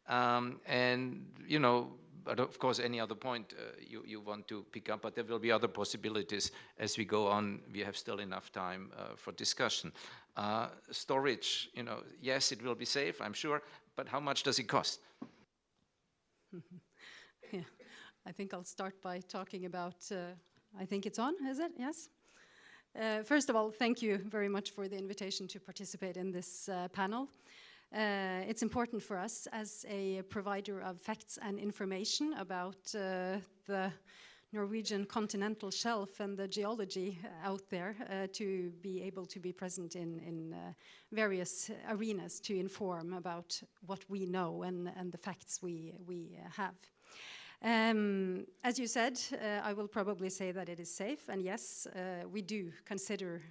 Speaker 3: And, you know, but of course, any other point you want to pick up, but there will be other possibilities as we go on. We have still enough time for discussion. Storage, you know, yes, it will be safe, I'm sure, but how much does it cost?
Speaker 10: Yeah, I think I'll start by talking about, I think it's on, is it? Yes? First of all, thank you very much for the invitation to participate in this panel. It's important for us as a provider of facts and information about the Norwegian continental shelf and the geology out there to be able to be present in various arenas to inform about what we know and the facts we have. As you said, I will probably say that it is safe, and yes, we do consider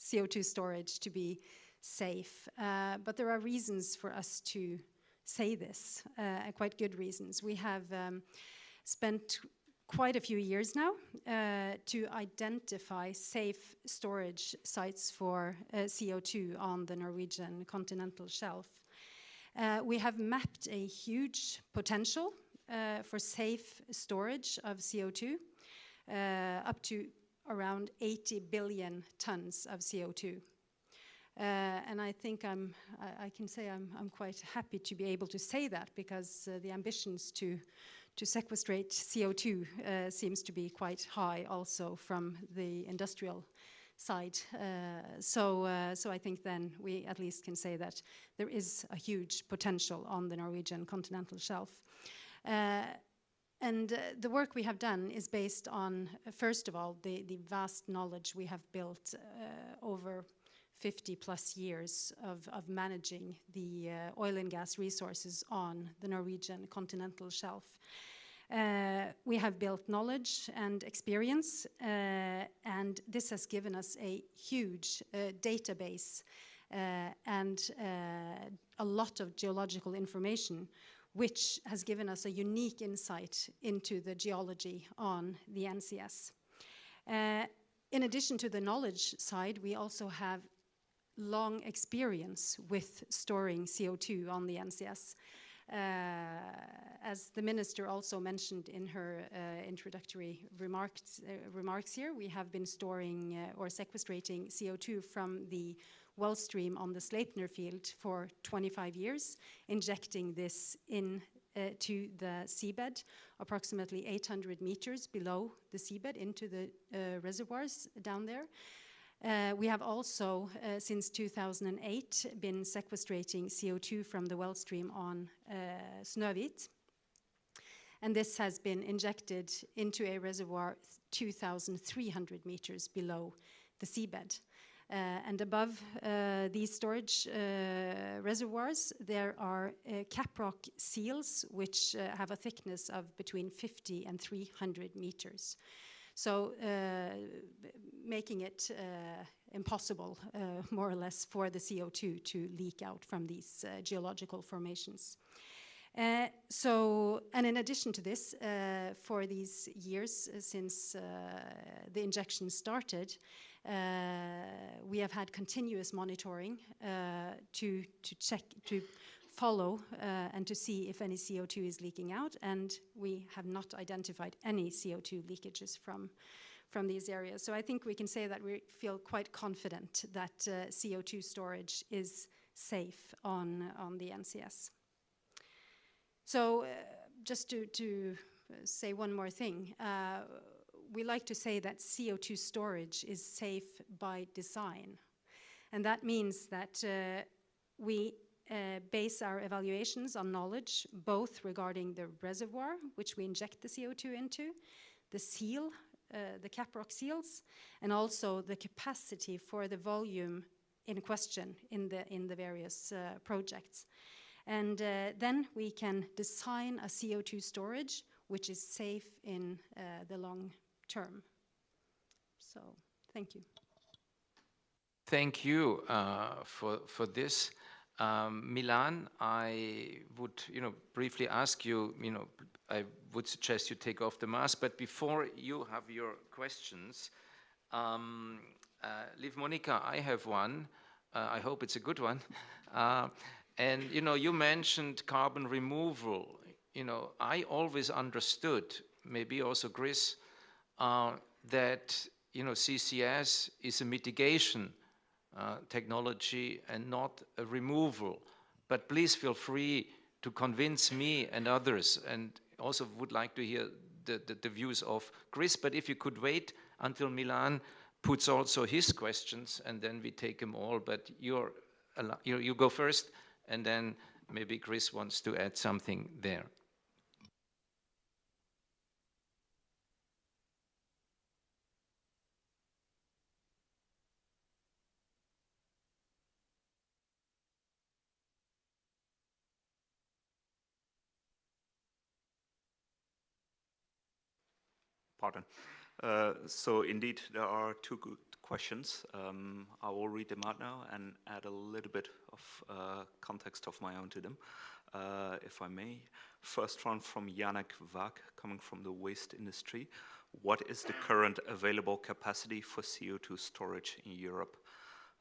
Speaker 10: CO2 storage to be safe, but there are reasons for us to say this, quite good reasons. We have spent quite a few years now to identify safe storage sites for CO2 on the Norwegian continental shelf. We have mapped a huge potential for safe storage of CO2, up to around 80 billion tons of CO2. And I think I can say I'm quite happy to be able to say that, because the ambitions to sequestrate CO2 seems to be quite high also from the industrial side. So I think then we at least can say that there is a huge potential on the Norwegian continental shelf. And the work we have done is based on, first of all, the vast knowledge we have built over 50 plus years of managing the oil and gas resources on the Norwegian continental shelf. We have built knowledge and experience, and this has given us a huge database and a lot of geological information, which has given us a unique insight into the geology on the NCS. In addition to the knowledge side, we also have long experience with storing CO2 on the NCS. As the minister also mentioned in her introductory remarks here, we have been storing or sequestrating CO2 from the well stream on the Sleipner field for 25 years, injecting this in to the seabed, approximately 800 meters below the seabed into the reservoirs down there. We have also, since 2008, been sequestrating CO2 from the well stream on Snøhvit. And this has been injected into a reservoir 2,300 meters below the seabed. And above these storage reservoirs, there are caprock seals, which have a thickness of between 50 and 300 meters. So making it impossible, more or less, for the CO2 to leak out from these geological formations. And in addition to this, for these years since the injection started, we have had continuous monitoring to check, to follow and to see if any CO2 is leaking out, and we have not identified any CO2 leakages from these areas. So I think we can say that we feel quite confident that CO2 storage is safe on the NCS. So just to say one more thing, we like to say that CO2 storage is safe by design. And that means that we base our evaluations on knowledge, both regarding the reservoir, which we inject the CO2 into, the seal, the caprock seals, and also the capacity for the volume in question in the various projects. And then we can design a CO2 storage which is safe in the long term. So, thank you.
Speaker 3: Thank you for this. Milan, I would, briefly ask you, I would suggest you take off the mask, but before you have your questions, Liv Monica, I have one. I hope it's a good one. And, you know, you mentioned carbon removal. You know, I always understood, maybe also Chris, that, you know, CCS is a mitigation technology and not a removal. But please feel free to convince me and others, and also would like to hear the views of Chris. But if you could wait until Milan puts also his questions, and then we take them all. But you go first, and then maybe Chris wants to add something there.
Speaker 11: Pardon. So indeed, there are two good questions. I will read them out now and add a little bit of context of my own to them, if I may. First one from Janek Vag, coming from the waste industry. What is the current available capacity for CO2 storage in Europe?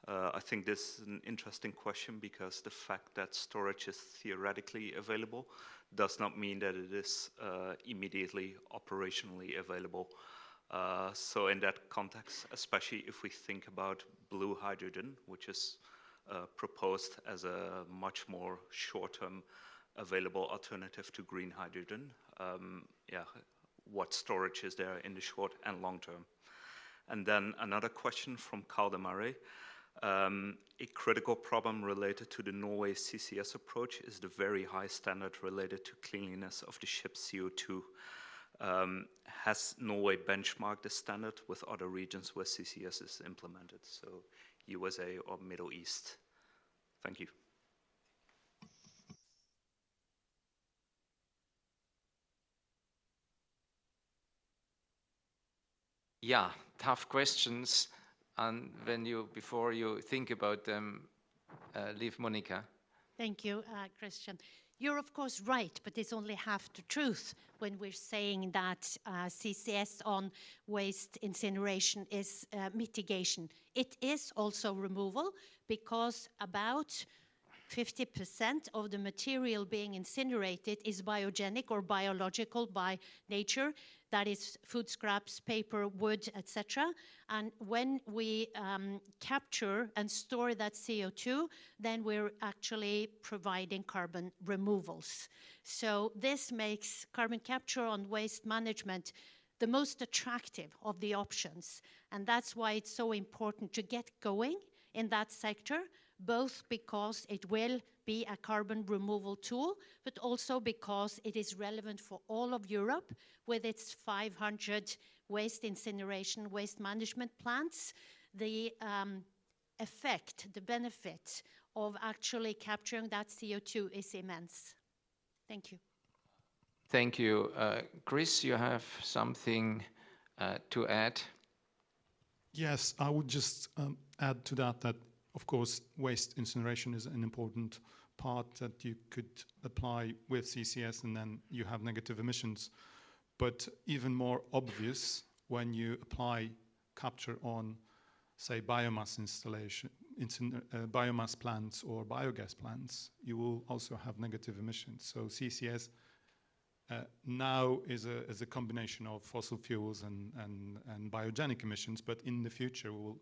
Speaker 11: I think this is an interesting question because the fact that storage is theoretically available does not mean that it is immediately operationally available. So in that context, especially if we think about blue hydrogen, which is proposed as a much more short-term available alternative to green hydrogen, what storage is there in the short and long term? And then another question from Carl de Marais. A critical problem related to the Norway CCS approach is the very high standard related to cleanliness of the ship's CO2. Has Norway benchmarked the standard with other regions where CCS is implemented, so USA or Middle East? Thank you.
Speaker 3: Yeah, tough questions. And before you think about them, leave Monica.
Speaker 9: Thank you, Christian. You're of course right, but it's only half the truth when we're saying that CCS on waste incineration is mitigation. It is also removal, because about 50% of the material being incinerated is biogenic or biological by nature. That is food scraps, paper, wood, etc. And when we capture and store that CO2, then we're actually providing carbon removals. So this makes carbon capture on waste management the most attractive of the options. And that's why it's so important to get going in that sector, both because it will be a carbon removal tool, but also because it is relevant for all of Europe with its 500 waste incineration, waste management plants. The effect, the benefit of actually capturing that CO2 is immense. Thank you.
Speaker 3: Thank you. Chris, you have something to add?
Speaker 6: Yes, I would just add to that of course, waste incineration is an important part that you could apply with CCS, and then you have negative emissions. But even more obvious, when you apply capture on, say, biomass installation, biomass plants or biogas plants, you will also have negative emissions. So CCS now is a combination of fossil fuels and biogenic emissions, but in the future we will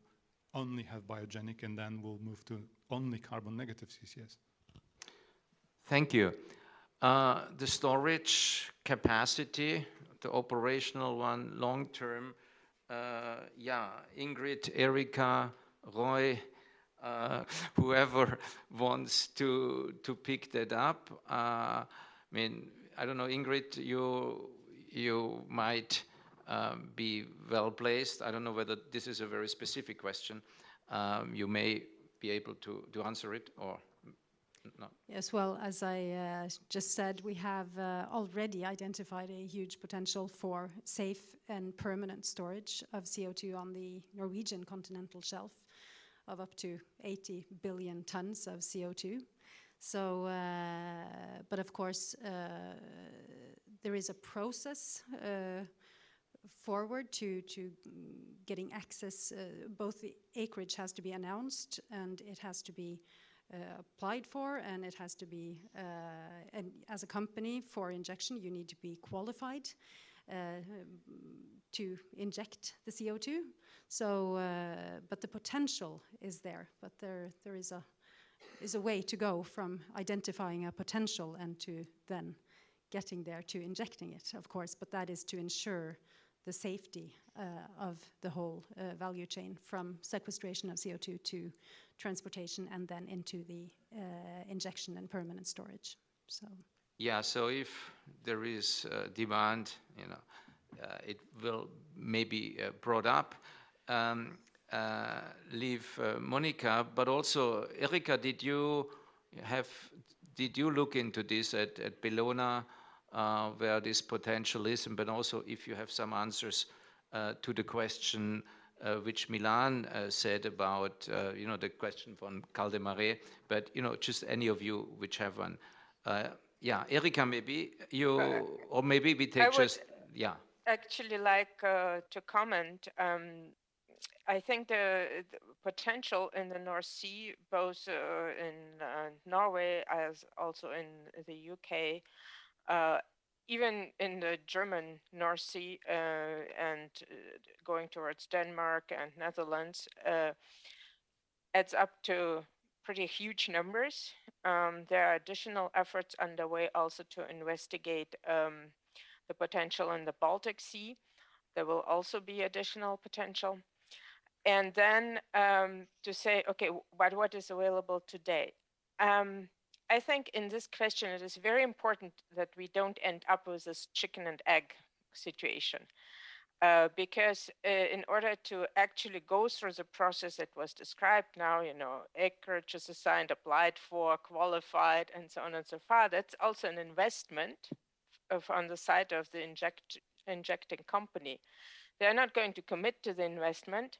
Speaker 6: only have biogenic, and then we'll move to only carbon negative CCS.
Speaker 3: Thank you. The storage capacity, the operational one, long term, Ingrid, Erika, Roy, whoever wants to pick that up. I mean, I don't know, Ingrid, you might be well placed. I don't know whether this is a very specific question. You may be able to answer it or not.
Speaker 10: Yes, well, as I just said, we have already identified a huge potential for safe and permanent storage of CO2 on the Norwegian continental shelf of up to 80 billion tons of CO2. So, but of course, there is a process forward to getting access. Both the acreage has to be announced and it has to be applied for, and it has to be, and as a company for injection, you need to be qualified to inject the CO2. So, but the potential is there, but there is a way to go from identifying a potential and to then getting there to injecting it, of course, but that is to ensure the safety of the whole value chain from sequestration of CO2 to transportation and then into the injection and permanent storage. So.
Speaker 3: Yeah, so if there is demand, you know, it will maybe brought up. Leave Monica, but also Erika, did you look into this at Bellona, where this potential is, but also if you have some answers to the question which Milan said about, you know, the question from Caldemarais, but, you know, just any of you which have one. Yeah, Erika, maybe you, or maybe we take just, yeah.
Speaker 7: Actually like to comment. I think the potential in the North Sea, both in Norway as also in the UK, even in the German North Sea and going towards Denmark and Netherlands, adds up to pretty huge numbers. There are additional efforts underway also to investigate the potential in the Baltic Sea. There will also be additional potential. And then to say, okay, but what is available today? I think in this question, it is very important that we don't end up with this chicken and egg situation. Because in order to actually go through the process that was described now, you know, acreage is assigned, applied for, qualified, and so on and so forth, that's also an investment on the side of the injecting company. They're not going to commit to the investment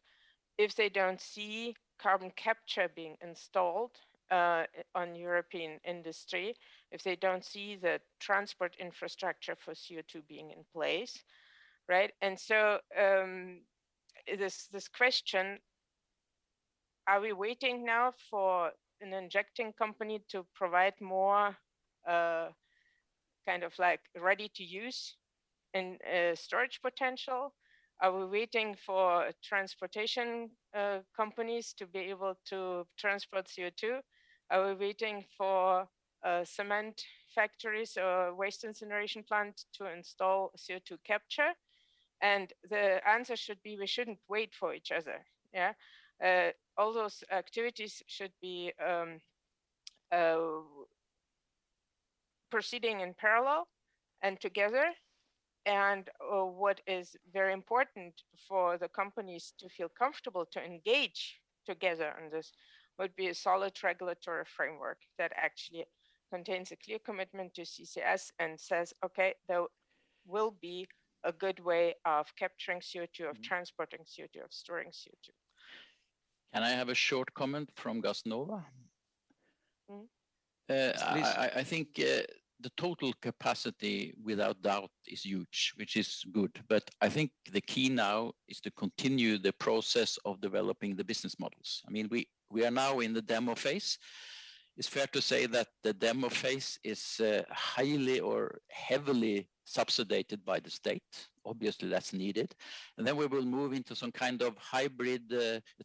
Speaker 7: if they don't see carbon capture being installed on European industry, if they don't see the transport infrastructure for CO2 being in place, right? And so this question, are we waiting now for an injecting company to provide more kind of like ready to use and storage potential? Are we waiting for transportation companies to be able to transport CO2? Are we waiting for cement factories or waste incineration plants to install CO2 capture? And the answer should be, we shouldn't wait for each other. Yeah, all those activities should be proceeding in parallel and together. And what is very important for the companies to feel comfortable to engage together on this would be a solid regulatory framework that actually contains a clear commitment to CCS and says, okay, there will be a good way of capturing CO2, of transporting CO2, of storing CO2.
Speaker 5: Can I have a short comment from Gasnova? I think the total capacity, without doubt, is huge, which is good. But I think the key now is to continue the process of developing the business models. I mean, we are now in the demo phase. It's fair to say that the demo phase is highly or heavily subsidized by the state. Obviously, that's needed. And then we will move into some kind of hybrid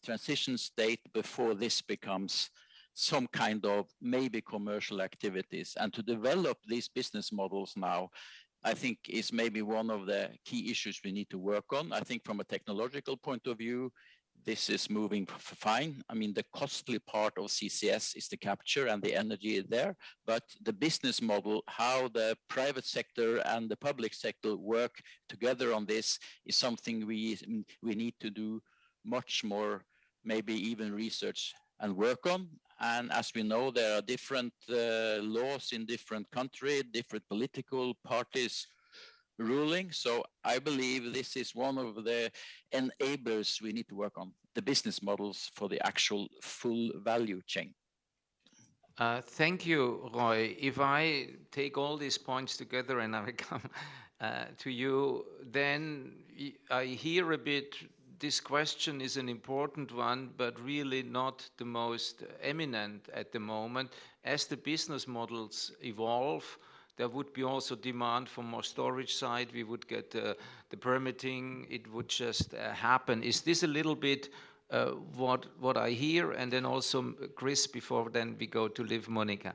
Speaker 5: transition state before this becomes some kind of maybe commercial activities. And to develop these business models now, I think is maybe one of the key issues we need to work on. I think from a technological point of view, this is moving fine. I mean, the costly part of CCS is the capture and the energy there, but the business model, how the private sector and the public sector work together on this is something we need to do much more, maybe even research and work on. And as we know, there are different laws in different countries, different political parties ruling. So I believe this is one of the enablers we need to work on, the business models for the actual full value chain.
Speaker 3: Thank you, Roy. If I take all these points together and I come to you, then I hear a bit this question is an important one, but really not the most eminent at the moment. As the business models evolve, there would be also demand for more storage side. We would get the permitting. It would just happen. Is this a little bit what I hear? And then also, Chris, before then we go to Liv Monica.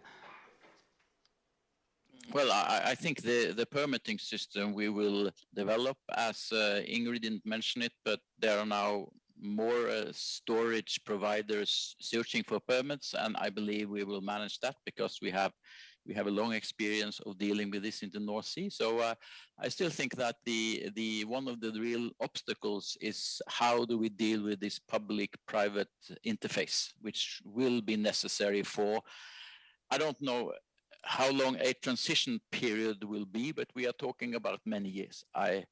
Speaker 5: Well, I think the permitting system we will develop, as Ingrid didn't mention it, but there are now more storage providers searching for permits, and I believe we will manage that because we have a long experience of dealing with this in the North Sea. So I still think that the one of the real obstacles is how do we deal with this public-private interface, which will be necessary for, I don't know how long a transition period will be, but we are talking about many years, I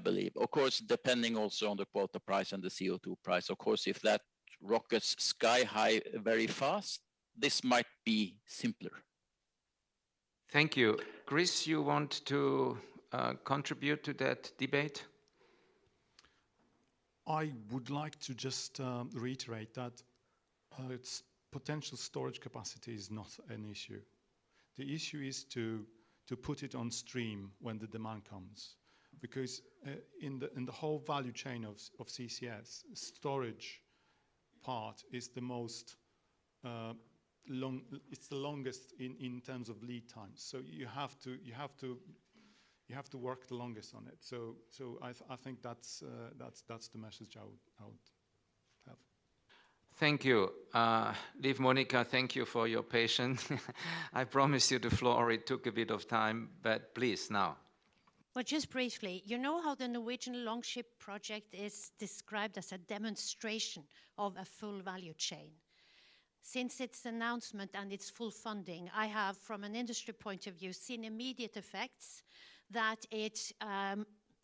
Speaker 5: believe. Of course, depending also on the quota price and the CO2 price. Of course, if that rockets sky high very fast, this might be simpler.
Speaker 3: Thank you. Chris, you want to contribute to that debate?
Speaker 6: I would like to just reiterate that its potential storage capacity is not an issue. The issue is to put it on stream when the demand comes, because in the whole value chain of CCS, storage part is the most it's the longest in terms of lead times. So you have to work the longest on it. So I think that's the message I would have.
Speaker 3: Thank you. Liv Monica, thank you for your patience. I promised you the floor. It took a bit of time, but please, now.
Speaker 9: Well, just briefly, you know how the Norwegian Longship project is described as a demonstration of a full value chain. Since its announcement and its full funding, I have, from an industry point of view, seen immediate effects that it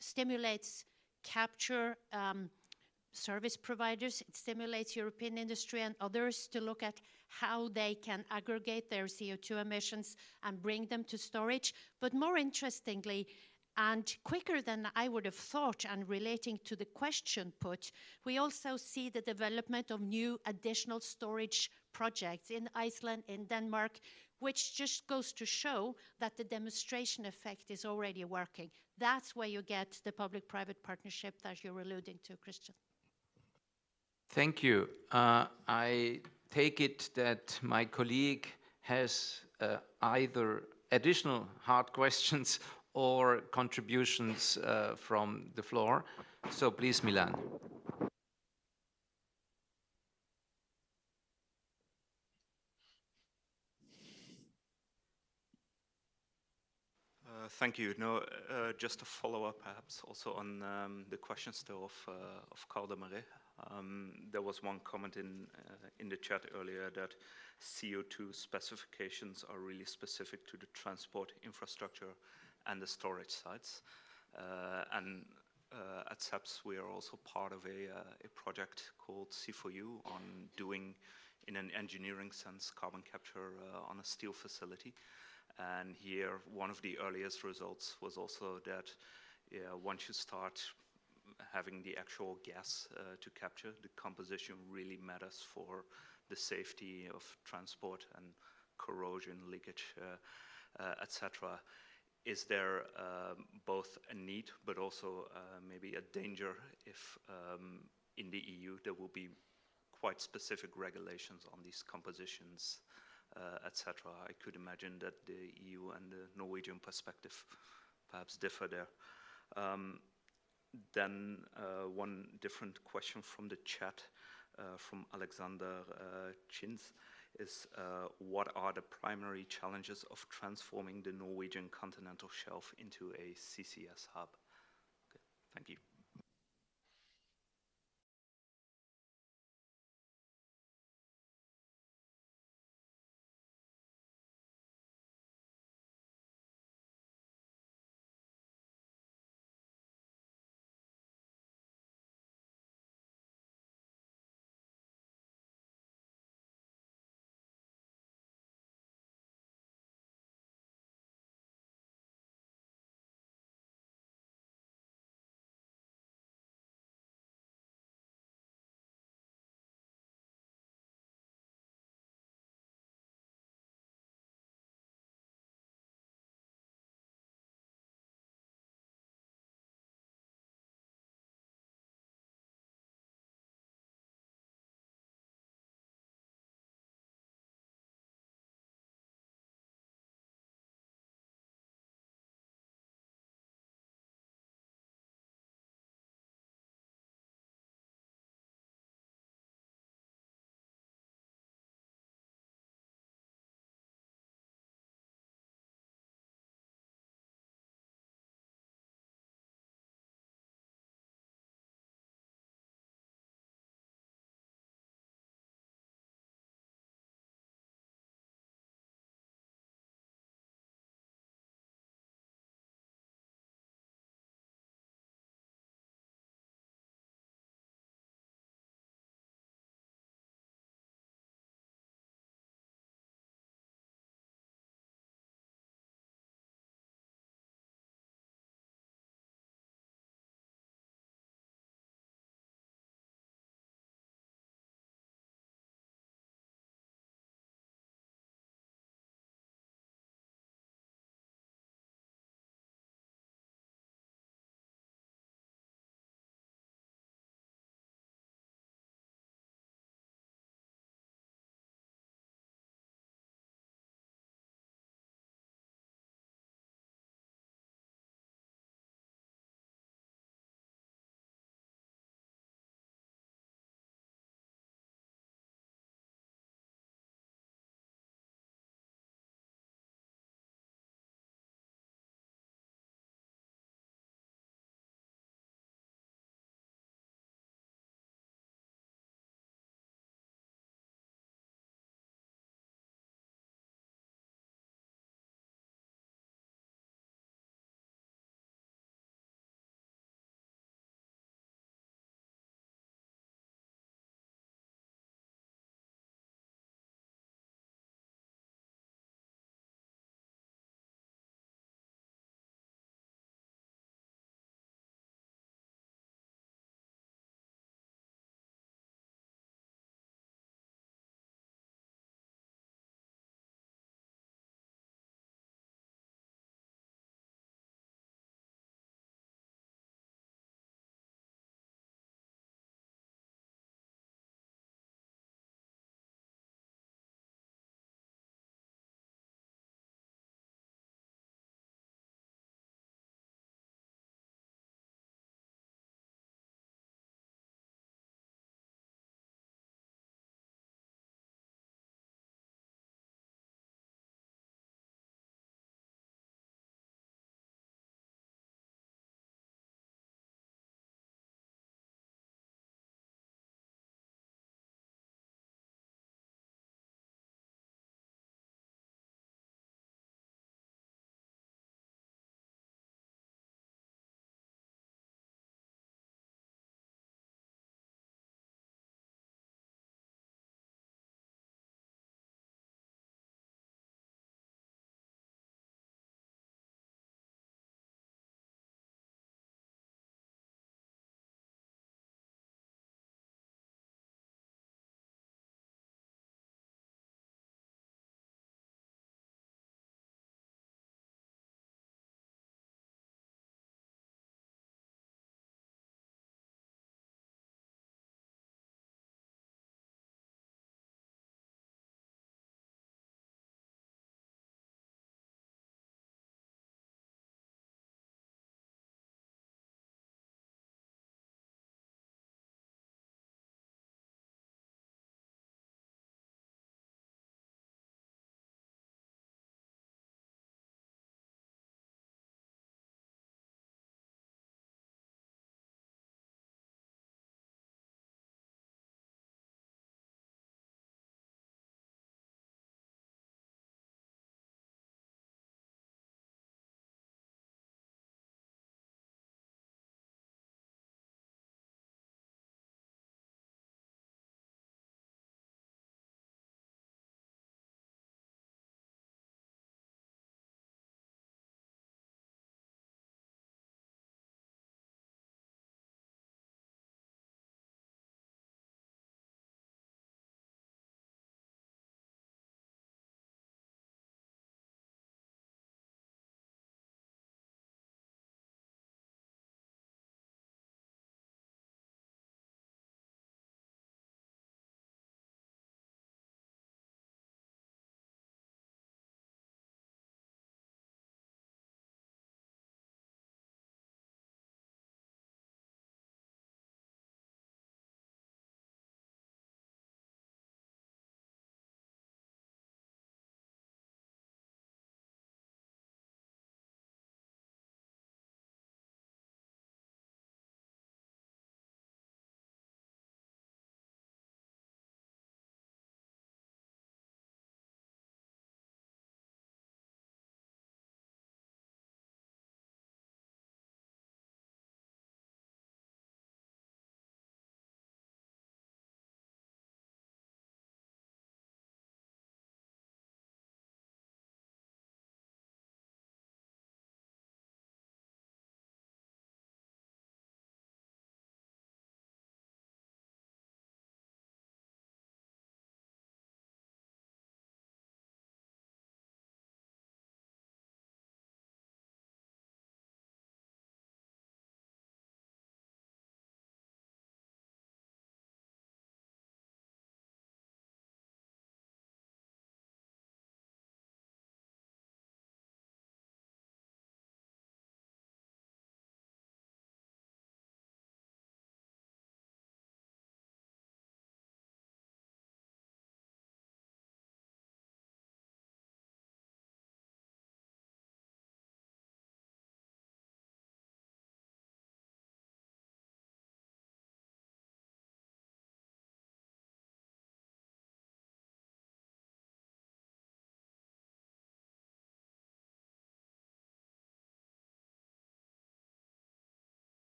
Speaker 9: stimulates capture service providers. It stimulates European industry and others to look at how they can aggregate their CO2 emissions and bring them to storage. But more interestingly, and quicker than I would have thought, and relating to the question put, we also see the development of new additional storage projects in Iceland, in Denmark, which just goes to show that the demonstration effect is already working. That's where you get the public-private partnership that you're alluding to, Christian.
Speaker 3: Thank you. I take it that my colleague has either additional hard questions or contributions from the floor. So please, Milan.
Speaker 11: Thank you. No, just to follow up perhaps also on the question still of Carl de Marais. There was one comment in the chat earlier that CO2 specifications are really specific to the transport infrastructure and the storage sites. At CEPS we are also part of a project called C4U on doing, in an engineering sense, carbon capture on a steel facility. And here one of the earliest results was also that once you start having the actual gas to capture, the composition really matters for the safety of transport and corrosion, leakage, etc. Is there both a need but also maybe a danger if in the EU there will be quite specific regulations on these compositions, etc.? I could imagine that the EU and the Norwegian perspective perhaps differ there. Then one different question from the chat from Alexander Chins is what are the primary challenges of transforming the Norwegian continental shelf into a CCS hub? Okay, thank you.